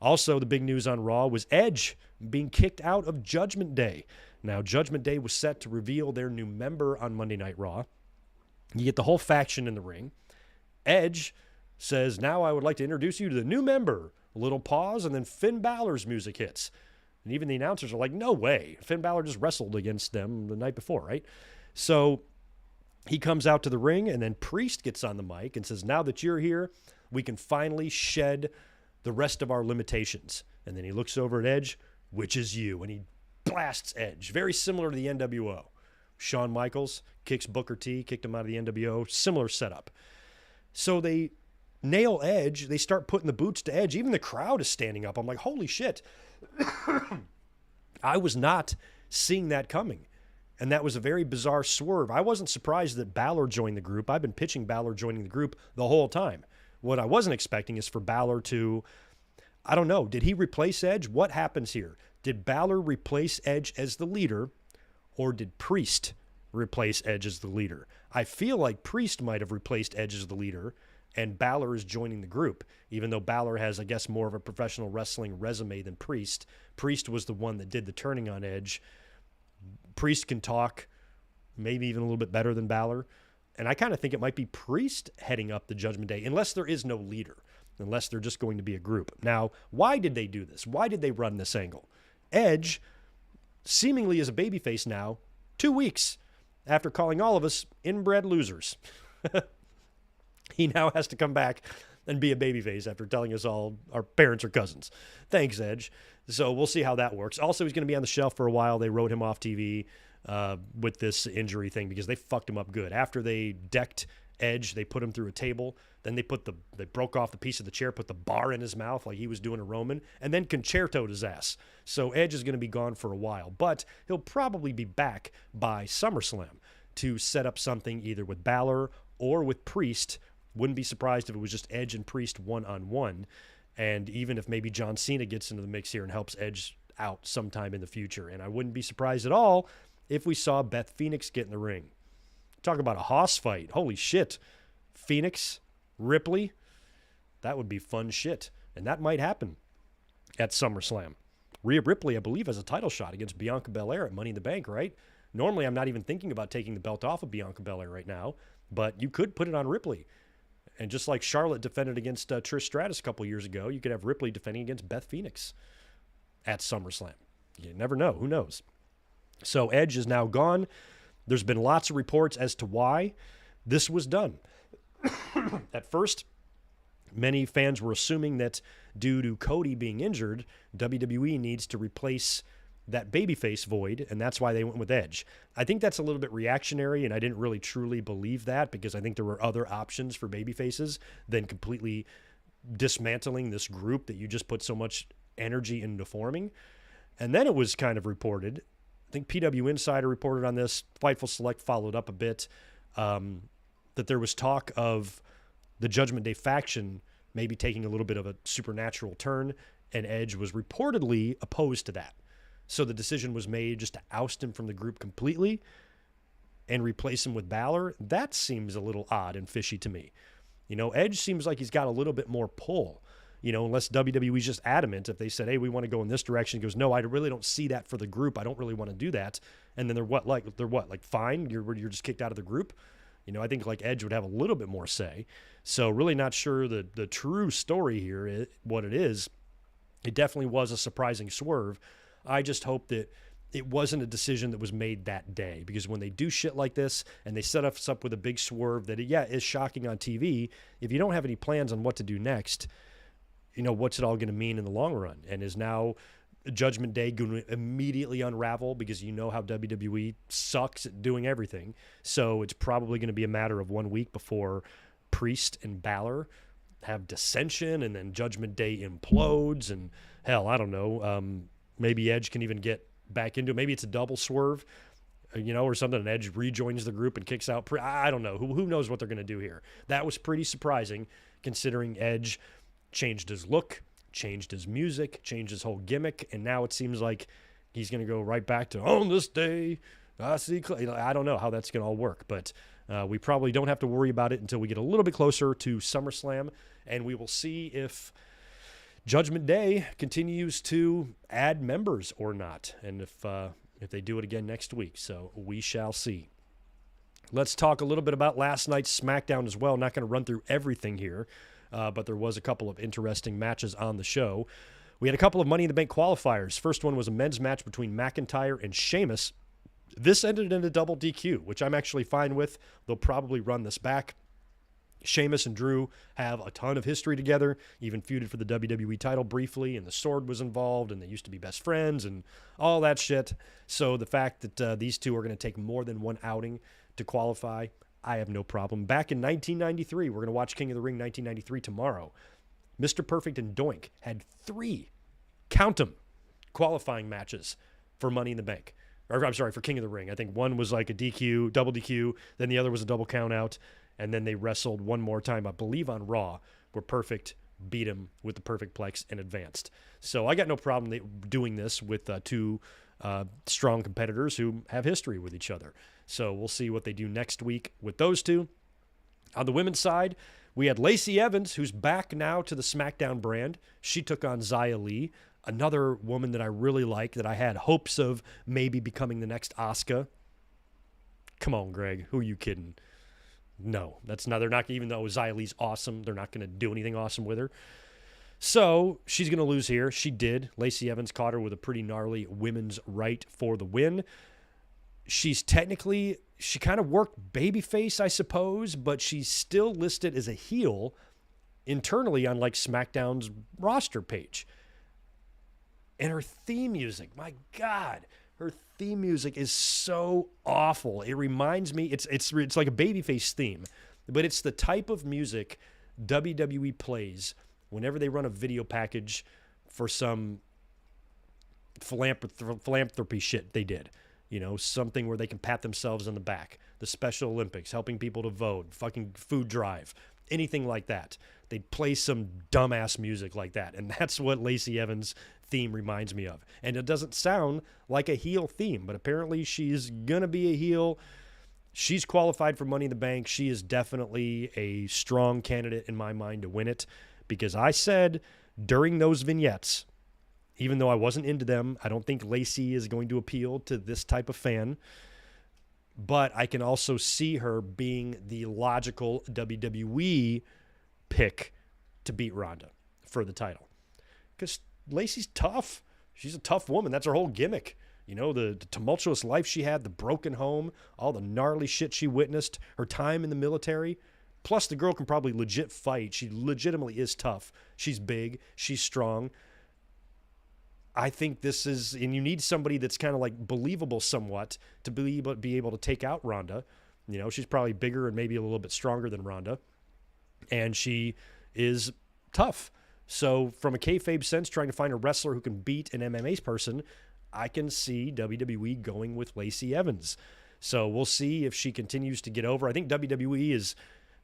Also, the big news on Raw was Edge being kicked out of Judgment Day. Now, Judgment Day was set to reveal their new member on Monday Night Raw. You get the whole faction in the ring. Edge says, now I would like to introduce you to the new member, A little pause, and then Finn Balor's music hits. And even the announcers are like, no way. Finn Balor just wrestled against them the night before, right? So he comes out to the ring, and then Priest gets on the mic and says, now that you're here, we can finally shed the rest of our limitations. And then he looks over at Edge, which is you, and he blasts Edge. Very similar to the NWO. Shawn Michaels kicks Booker T, kicked him out of the NWO. Similar setup. So they nail Edge. They start putting the boots to Edge. Even the crowd is standing up. I'm like, holy shit. I was not seeing that coming. And that was a very bizarre swerve. I wasn't surprised that Balor joined the group. I've been pitching Balor joining the group the whole time. What I wasn't expecting is for Balor to, I don't know, did he replace Edge? What happens here? Did Balor replace Edge as the leader, or did Priest replace Edge as the leader? I feel like Priest might have replaced Edge as the leader, and Balor is joining the group, even though Balor has, I guess, more of a professional wrestling resume than Priest. Priest was the one that did the turning on Edge. Priest can talk, maybe even a little bit better than Balor. And I kind of think it might be Priest heading up the Judgment Day, unless there is no leader, unless they're just going to be a group. Now, why did they do this? Why did they run this angle? Edge seemingly is a babyface now, 2 weeks after calling all of us inbred losers. He now has to come back and be a babyface after telling us all our parents are cousins. Thanks, Edge. So we'll see how that works. Also, he's going to be on the shelf for a while. They wrote him off TV with this injury thing because they fucked him up good. After they decked Edge, they put him through a table. Then they broke off the piece of the chair, put the bar in his mouth like he was doing a Roman, and then concertoed his ass. So Edge is going to be gone for a while, but he'll probably be back by SummerSlam to set up something either with Balor or with Priest. Wouldn't be surprised if it was just Edge and Priest one-on-one, and even if maybe John Cena gets into the mix here and helps Edge out sometime in the future. And I wouldn't be surprised at all if we saw Beth Phoenix get in the ring. Talk about a hoss fight. Holy shit. Phoenix, Ripley, that would be fun shit. And that might happen at SummerSlam. Rhea Ripley, I believe, has a title shot against Bianca Belair at Money in the Bank, right? Normally, I'm not even thinking about taking the belt off of Bianca Belair right now, but you could put it on Ripley. And just like Charlotte defended against Trish Stratus a couple years ago, you could have Ripley defending against Beth Phoenix at SummerSlam. You never know. Who knows? So Edge is now gone. There's been lots of reports as to why this was done. At first, many fans were assuming that due to Cody being injured, WWE needs to replace that babyface void, and that's why they went with Edge. I think that's a little bit reactionary, and I didn't really truly believe that because I think there were other options for babyfaces than completely dismantling this group that you just put so much energy into forming. And then it was kind of reported, I think PW Insider reported on this, Fightful Select followed up a bit, that there was talk of the Judgment Day faction maybe taking a little bit of a supernatural turn, and Edge was reportedly opposed to that. So the decision was made just to oust him from the group completely and replace him with Balor. That seems a little odd and fishy to me. You know, Edge seems like he's got a little bit more pull, you know, unless WWE's just adamant. If they said, hey, we want to go in this direction, he goes, no, I really don't see that for the group. I don't really want to do that. And then they're like, fine, you're just kicked out of the group. You know, I think like Edge would have a little bit more say. So really not sure the true story here, what it is. It definitely was a surprising swerve. I just hope that it wasn't a decision that was made that day, because when they do shit like this and they set us up with a big swerve that, is shocking on TV, if you don't have any plans on what to do next, you know, what's it all going to mean in the long run? And is now Judgment Day going to immediately unravel because you know how WWE sucks at doing everything? So it's probably going to be a matter of 1 week before Priest and Balor have dissension, and then Judgment Day implodes, and hell, I don't know, maybe Edge can even get back into it. Maybe it's a double swerve, you know, or something, and Edge rejoins the group and kicks out. I don't know. Who knows what they're going to do here? That was pretty surprising, considering Edge changed his look, changed his music, changed his whole gimmick, and now it seems like he's going to go right back to, on this day, I see. I don't know how that's going to all work, but we probably don't have to worry about it until we get a little bit closer to SummerSlam, and we will see if Judgment Day continues to add members or not, and if they do it again next week. So we shall see. Let's talk a little bit about last night's SmackDown as well. Not going to run through everything here. but there was a couple of interesting matches on the show. We had a couple of Money in the Bank qualifiers. First one was a men's match between McIntyre and Sheamus. This ended in a double DQ, which I'm actually fine with. They'll probably run this back. Sheamus and Drew have a ton of history together, even feuded for the WWE title briefly, and the Sword was involved, and they used to be best friends and all that shit. So the fact that these two are going to take more than one outing to qualify, I have no problem. Back in 1993, we're going to watch King of the Ring 1993 tomorrow. Mr. Perfect and Doink had 3, count them, qualifying matches for Money in the Bank. Or, I'm sorry, for King of the Ring. I think one was like a DQ, double DQ, then the other was a double count out. And then they wrestled one more time, I believe on Raw, where Perfect beat him with the Perfect Plex and advanced. So I got no problem doing this with two strong competitors who have history with each other. So we'll see what they do next week with those two. On the women's side, we had Lacey Evans, who's back now to the SmackDown brand. She took on Xia Li, another woman that I really like, that I had hopes of maybe becoming the next Asuka. Come on, Greg. Who are you kidding? No, that's not. They're not, even though Xia Li's awesome, they're not going to do anything awesome with her. So she's going to lose here. She did. Lacey Evans caught her with a pretty gnarly women's right for the win. She's technically, she kind of worked babyface, I suppose, but she's still listed as a heel internally on like SmackDown's roster page. And her theme music, my God, her theme music is so awful. It reminds me, it's like a babyface theme, but it's the type of music WWE plays whenever they run a video package for some philanthropy shit they did. You know, something where they can pat themselves on the back. The Special Olympics, helping people to vote, fucking food drive, anything like that. They'd play some dumbass music like that. And that's what Lacey Evans' theme reminds me of. And it doesn't sound like a heel theme, but apparently she's going to be a heel. She's qualified for Money in the Bank. She is definitely a strong candidate in my mind to win it, because I said during those vignettes, even though I wasn't into them, I don't think Lacey is going to appeal to this type of fan, but I can also see her being the logical WWE pick to beat Ronda for the title. Because Lacey's tough. She's a tough woman. That's her whole gimmick. You know, the tumultuous life she had, the broken home, all the gnarly shit she witnessed, her time in the military. Plus, the girl can probably legit fight. She legitimately is tough. She's big. She's strong. I think this is, and you need somebody that's kind of like believable somewhat to be able to take out Ronda. You know, she's probably bigger and maybe a little bit stronger than Ronda. And she is tough. So from a kayfabe sense, trying to find a wrestler who can beat an MMA person, I can see WWE going with Lacey Evans. So we'll see if she continues to get over. I think WWE is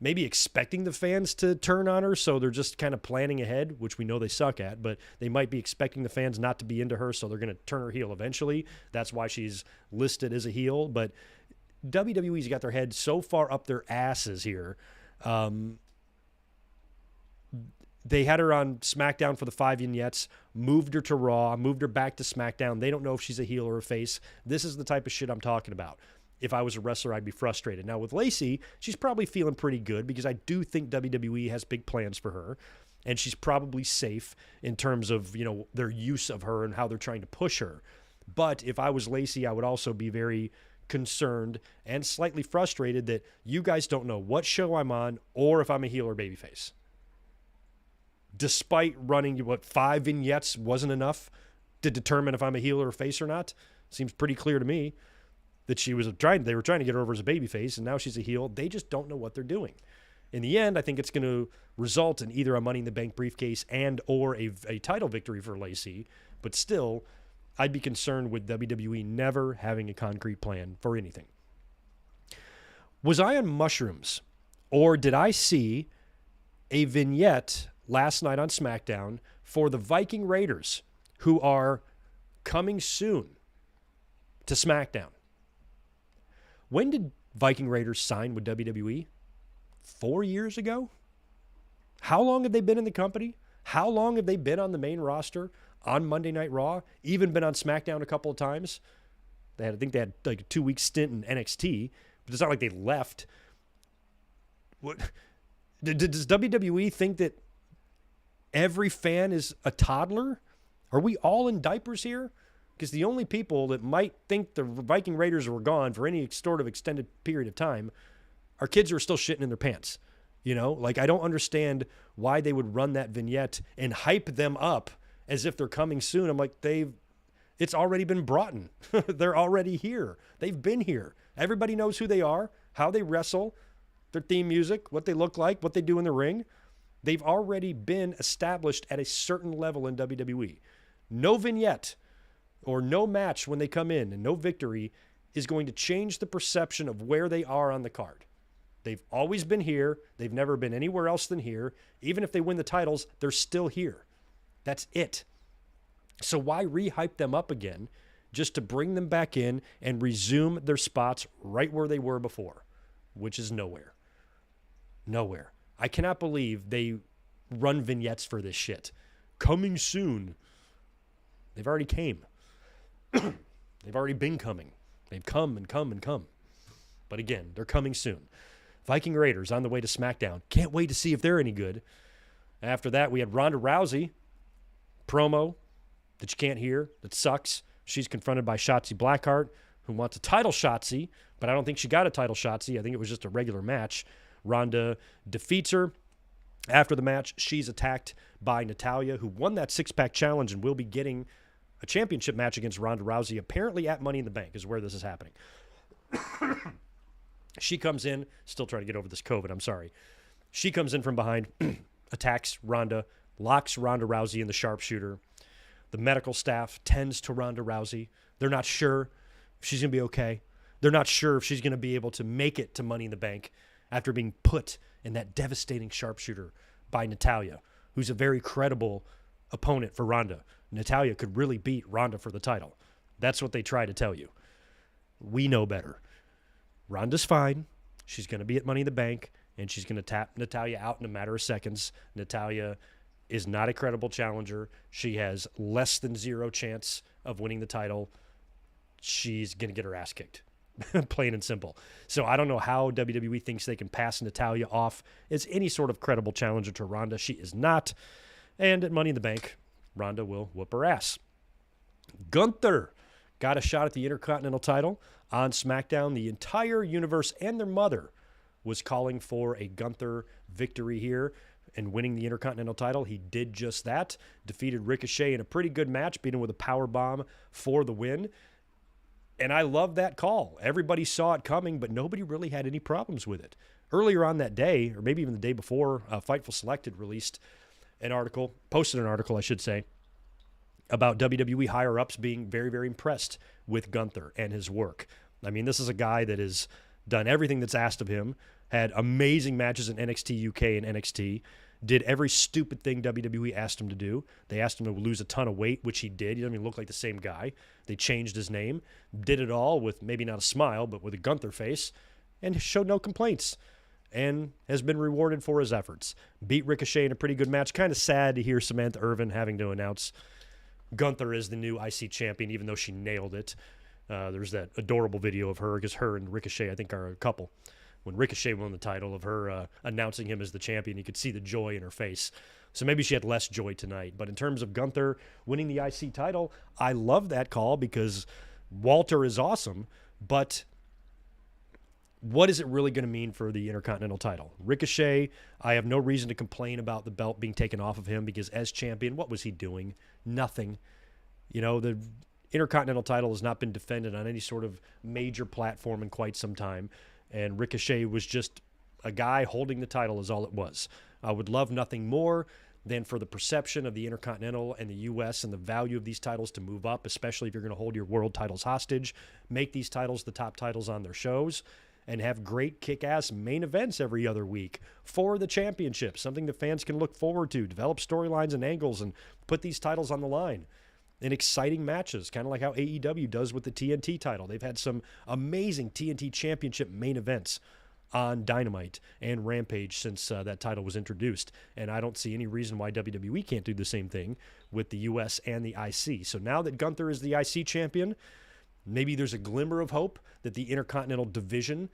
maybe expecting the fans to turn on her, so they're just kind of planning ahead, which we know they suck at, but they might be expecting the fans not to be into her, so they're going to turn her heel eventually. That's why she's listed as a heel. But WWE's got their head so far up their asses here. They had her on SmackDown for the 5 vignettes, moved her to Raw, moved her back to SmackDown. They don't know if she's a heel or a face. This is the type of shit I'm talking about. If I was a wrestler, I'd be frustrated. Now, with Lacey, she's probably feeling pretty good because I do think WWE has big plans for her, and she's probably safe in terms of, you know, their use of her and how they're trying to push her. But if I was Lacey, I would also be very concerned and slightly frustrated that you guys don't know what show I'm on or if I'm a heel or babyface. Despite running, 5 vignettes wasn't enough to determine if I'm a heel or a face or not. Seems pretty clear to me that they were trying to get her over as a babyface, and now she's a heel. They just don't know what they're doing. In the end, I think it's going to result in either a Money in the Bank briefcase and or a title victory for Lacey. But still, I'd be concerned with WWE never having a concrete plan for anything. Was I on mushrooms, or did I see a vignette last night on SmackDown for the Viking Raiders, who are coming soon to SmackDown? When did Viking Raiders sign with WWE? 4 years ago? How long have they been in the company? How long have they been on the main roster on Monday Night Raw? Even been on SmackDown a couple of times? I think they had like a 2-week stint in NXT, but it's not like they left. Does WWE think that every fan is a toddler? Are we all in diapers here? Because the only people that might think the Viking Raiders were gone for any sort of extended period of time are kids who are still shitting in their pants. You know, like, I don't understand why they would run that vignette and hype them up as if they're coming soon. I'm like, it's already been brought in. They're already here. They've been here. Everybody knows who they are, how they wrestle, their theme music, what they look like, what they do in the ring. They've already been established at a certain level in WWE. No vignette or no match when they come in and no victory is going to change the perception of where they are on the card. They've always been here. They've never been anywhere else than here. Even if they win the titles, they're still here. That's it. So why re-hype them up again just to bring them back in and resume their spots right where they were before, which is nowhere. Nowhere. I cannot believe they run vignettes for this shit. Coming soon. They've already came. They've already been coming. They've come and come and come. But again, they're coming soon. Viking Raiders on the way to SmackDown. Can't wait to see if they're any good. After that, we had Ronda Rousey promo that you can't hear, that sucks. She's confronted by Shotzi Blackheart, who wants a title Shotzi, but I don't think she got a title Shotzi. I think it was just a regular match. Ronda defeats her. After the match, she's attacked by Natalya, who won that six-pack challenge and will be getting a championship match against Ronda Rousey, apparently at Money in the Bank is where this is happening. She comes in, still trying to get over this COVID, I'm sorry. She comes in from behind, attacks Ronda, locks Ronda Rousey in the sharpshooter. The medical staff tends to Ronda Rousey. They're not sure if she's going to be okay. They're not sure if she's going to be able to make it to Money in the Bank after being put in that devastating sharpshooter by Natalya, who's a very credible opponent for Ronda. Natalya could really beat Ronda for the title. That's what they try to tell you. We know better. Ronda's fine. She's going to be at Money in the Bank, and she's going to tap Natalya out in a matter of seconds. Natalya is not a credible challenger. She has less than zero chance of winning the title. She's going to get her ass kicked. Plain and simple. So I don't know how WWE thinks they can pass Natalya off as any sort of credible challenger to Ronda. She is not. And at Money in the Bank, Ronda will whoop her ass. Gunther got a shot at the Intercontinental title on SmackDown. The entire universe and their mother was calling for a Gunther victory here and winning the Intercontinental title. He did just that. Defeated Ricochet in a pretty good match, beat him with a powerbomb for the win. And I love that call. Everybody saw it coming, but nobody really had any problems with it. Earlier on that day, or maybe even the day before, Fightful Selected released an article, posted an article, I should say, about WWE higher-ups being very, very impressed with Gunther and his work. I mean, this is a guy that has done everything that's asked of him, had amazing matches in NXT UK and NXT, did every stupid thing WWE asked him to do. They asked him to lose a ton of weight, which he did. He doesn't even look like the same guy. They changed his name, did it all with maybe not a smile, but with a Gunther face, and showed no complaints, and has been rewarded for his efforts. Beat Ricochet in a pretty good match. Kind of sad to hear Samantha Irvin having to announce Gunther is the new IC champion, even though she nailed it. There's that adorable video of her, because her and Ricochet, I think, are a couple. When Ricochet won the title, of her announcing him as the champion, you could see the joy in her face. So maybe she had less joy tonight. But in terms of Gunther winning the IC title, I love that call because Walter is awesome. But what is it really going to mean for the Intercontinental title? Ricochet, I have no reason to complain about the belt being taken off of him because as champion, what was he doing? Nothing. You know, the Intercontinental title has not been defended on any sort of major platform in quite some time. And Ricochet was just a guy holding the title is all it was. I would love nothing more than for the perception of the Intercontinental and the U.S. and the value of these titles to move up, especially if you're going to hold your world titles hostage, make these titles the top titles on their shows, and have great kick-ass main events every other week for the championship, something that fans can look forward to, develop storylines and angles, and put these titles on the line in exciting matches, kind of like how AEW does with the TNT title. They've had some amazing TNT Championship main events on Dynamite and Rampage since that title was introduced, and I don't see any reason why WWE can't do the same thing with the US and the IC. So now that Gunther is the IC champion, maybe there's a glimmer of hope that the Intercontinental division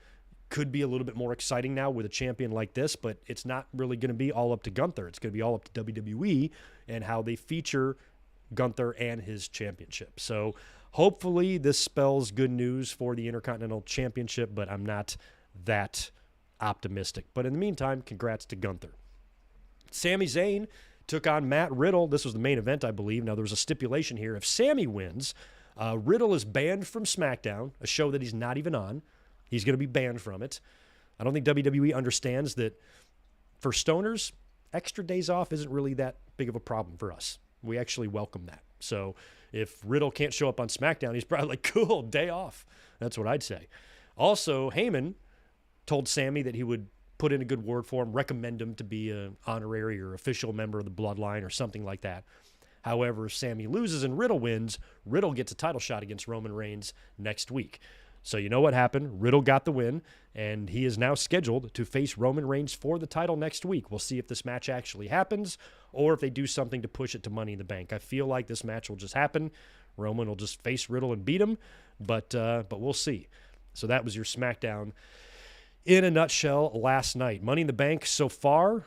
could be a little bit more exciting now with a champion like this, but it's not really going to be all up to Gunther. It's going to be all up to WWE and how they feature Gunther and his championship. So hopefully this spells good news for the Intercontinental Championship, but I'm not that optimistic. But in the meantime, congrats to Gunther. Sami Zayn took on Matt Riddle. This was the main event, I believe. Now, there was a stipulation here. If Sami wins, Riddle is banned from SmackDown, a show that he's not even on. He's going to be banned from it. I don't think WWE understands that for stoners, extra days off isn't really that big of a problem for us. We actually welcome that. So if Riddle can't show up on SmackDown, he's probably like, cool, day off. That's what I'd say. Also, Heyman told Sami that he would put in a good word for him, recommend him to be an honorary or official member of the Bloodline or something like that. However, if Sami loses and Riddle wins, Riddle gets a title shot against Roman Reigns next week. So you know what happened. Riddle got the win, and he is now scheduled to face Roman Reigns for the title next week. We'll see if this match actually happens or if they do something to push it to Money in the Bank. I feel like this match will just happen. Roman will just face Riddle and beat him, but we'll see. So that was your SmackDown in a nutshell last night. Money in the Bank so far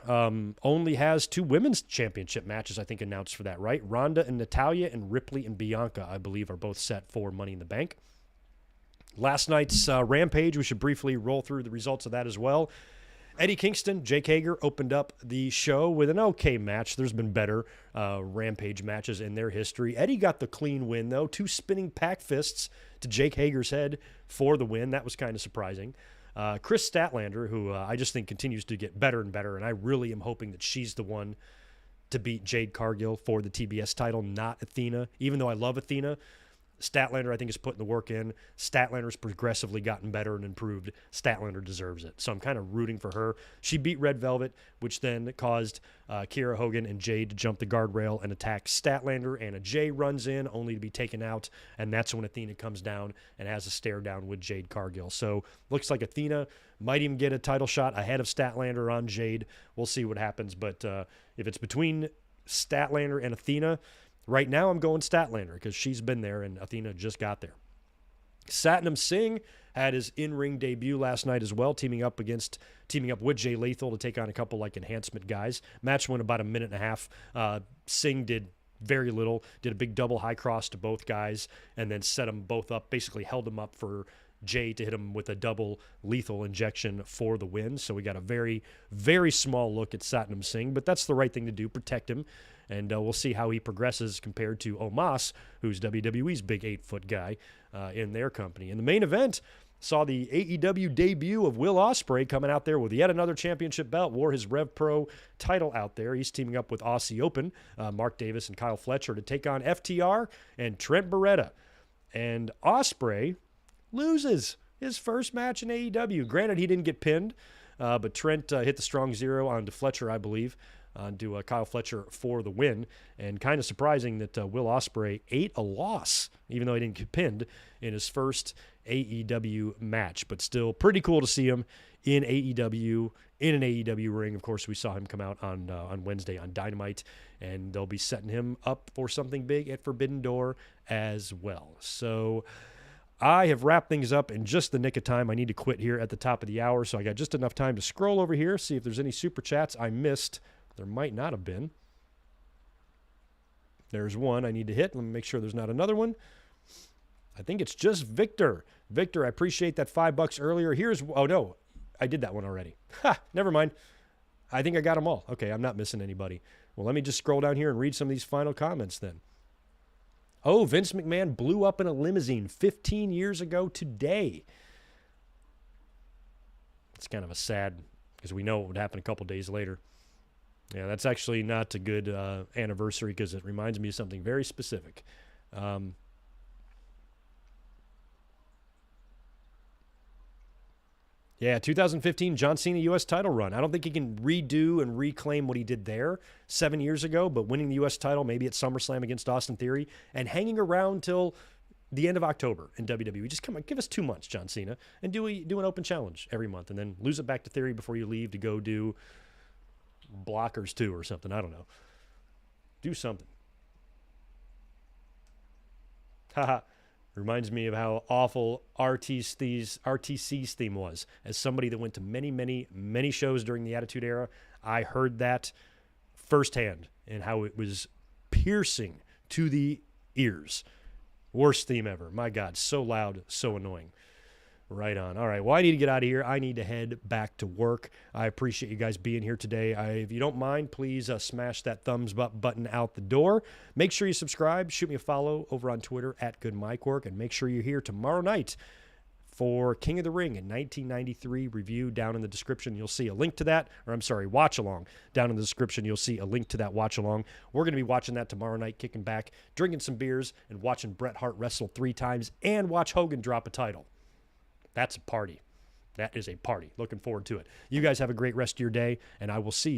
only has 2 women's championship matches, I think, announced for that, right? Ronda and Natalya and Ripley and Bianca, I believe, are both set for Money in the Bank. Last night's Rampage, we should briefly roll through the results of that as well. Eddie Kingston, Jake Hager opened up the show with an okay match. There's been better Rampage matches in their history. Eddie got the clean win, though. 2 spinning pack fists to Jake Hager's head for the win. That was kind of surprising. Chris Statlander, who I just think continues to get better and better, and I really am hoping that she's the one to beat Jade Cargill for the TBS title, not Athena. Even though I love Athena, Statlander, I think, is putting the work in. Statlander's progressively gotten better and improved. Statlander deserves it. So I'm kind of rooting for her. She beat Red Velvet, which then caused Kiera Hogan and Jade to jump the guardrail and attack Statlander. Anna Jay runs in, only to be taken out. And that's when Athena comes down and has a stare down with Jade Cargill. So looks like Athena might even get a title shot ahead of Statlander on Jade. We'll see what happens. But if it's between Statlander and Athena, right now, I'm going Statlander because she's been there and Athena just got there. Satnam Singh had his in-ring debut last night as well, teaming up with Jay Lethal to take on a couple like enhancement guys. Match went about a minute and a half. Singh did very little, did a big double high cross to both guys, and then set them both up, basically held them up for Jay to hit him with a double lethal injection for the win. So we got a very, very small look at Satnam Singh, but that's the right thing to do, protect him. And we'll see how he progresses compared to Omos, who's WWE's big 8-foot guy in their company. In the main event, saw the AEW debut of Will Ospreay coming out there with yet another championship belt, wore his Rev Pro title out there. He's teaming up with Aussie Open, Mark Davis and Kyle Fletcher to take on FTR and Trent Beretta. And Ospreay loses his first match in AEW. Granted, he didn't get pinned, but Trent hit the strong zero onto Fletcher, I believe, onto Kyle Fletcher for the win. And kind of surprising that Will Ospreay ate a loss, even though he didn't get pinned in his first AEW match. But still pretty cool to see him in AEW, in an AEW ring. Of course, we saw him come out on Wednesday on Dynamite, and they'll be setting him up for something big at Forbidden Door as well. So I have wrapped things up in just the nick of time. I need to quit here at the top of the hour, so I got just enough time to scroll over here, see if there's any super chats I missed. There might not have been. There's one I need to hit. Let me make sure there's not another one. I think it's just Victor. Victor, I appreciate that $5 earlier. Oh no, I did that one already. Ha, never mind. I think I got them all. Okay, I'm not missing anybody. Well, let me just scroll down here and read some of these final comments then. Oh, Vince McMahon blew up in a limousine 15 years ago today. It's kind of a sad, because we know what would happen a couple days later. Yeah, that's actually not a good anniversary because it reminds me of something very specific. Yeah, 2015 John Cena U.S. title run. I don't think he can redo and reclaim what he did there 7 years ago, but winning the U.S. title maybe at SummerSlam against Austin Theory and hanging around till the end of October in WWE. Just come on, give us 2 months, John Cena, and do an open challenge every month and then lose it back to Theory before you leave to go do Blockers 2 or something. I don't know. Do something. Haha. Reminds me of how awful RTC's theme was. As somebody that went to many, many, many shows during the Attitude Era, I heard that firsthand and how it was piercing to the ears. Worst theme ever. My God, so loud, so annoying. Right on. All right, well, I need to get out of here. I need to head back to work. I appreciate you guys being here today. If you don't mind, please smash that thumbs up button out the door. Make sure you subscribe. Shoot me a follow over on Twitter at GoodMikeWork. And make sure you're here tomorrow night for King of the Ring in 1993 review. Down in the description, you'll see a link to that. Or I'm sorry, watch along. Down in the description, you'll see a link to that watch along. We're going to be watching that tomorrow night, kicking back, drinking some beers, and watching Bret Hart wrestle 3 times and watch Hogan drop a title. That's a party. That is a party. Looking forward to it. You guys have a great rest of your day, and I will see you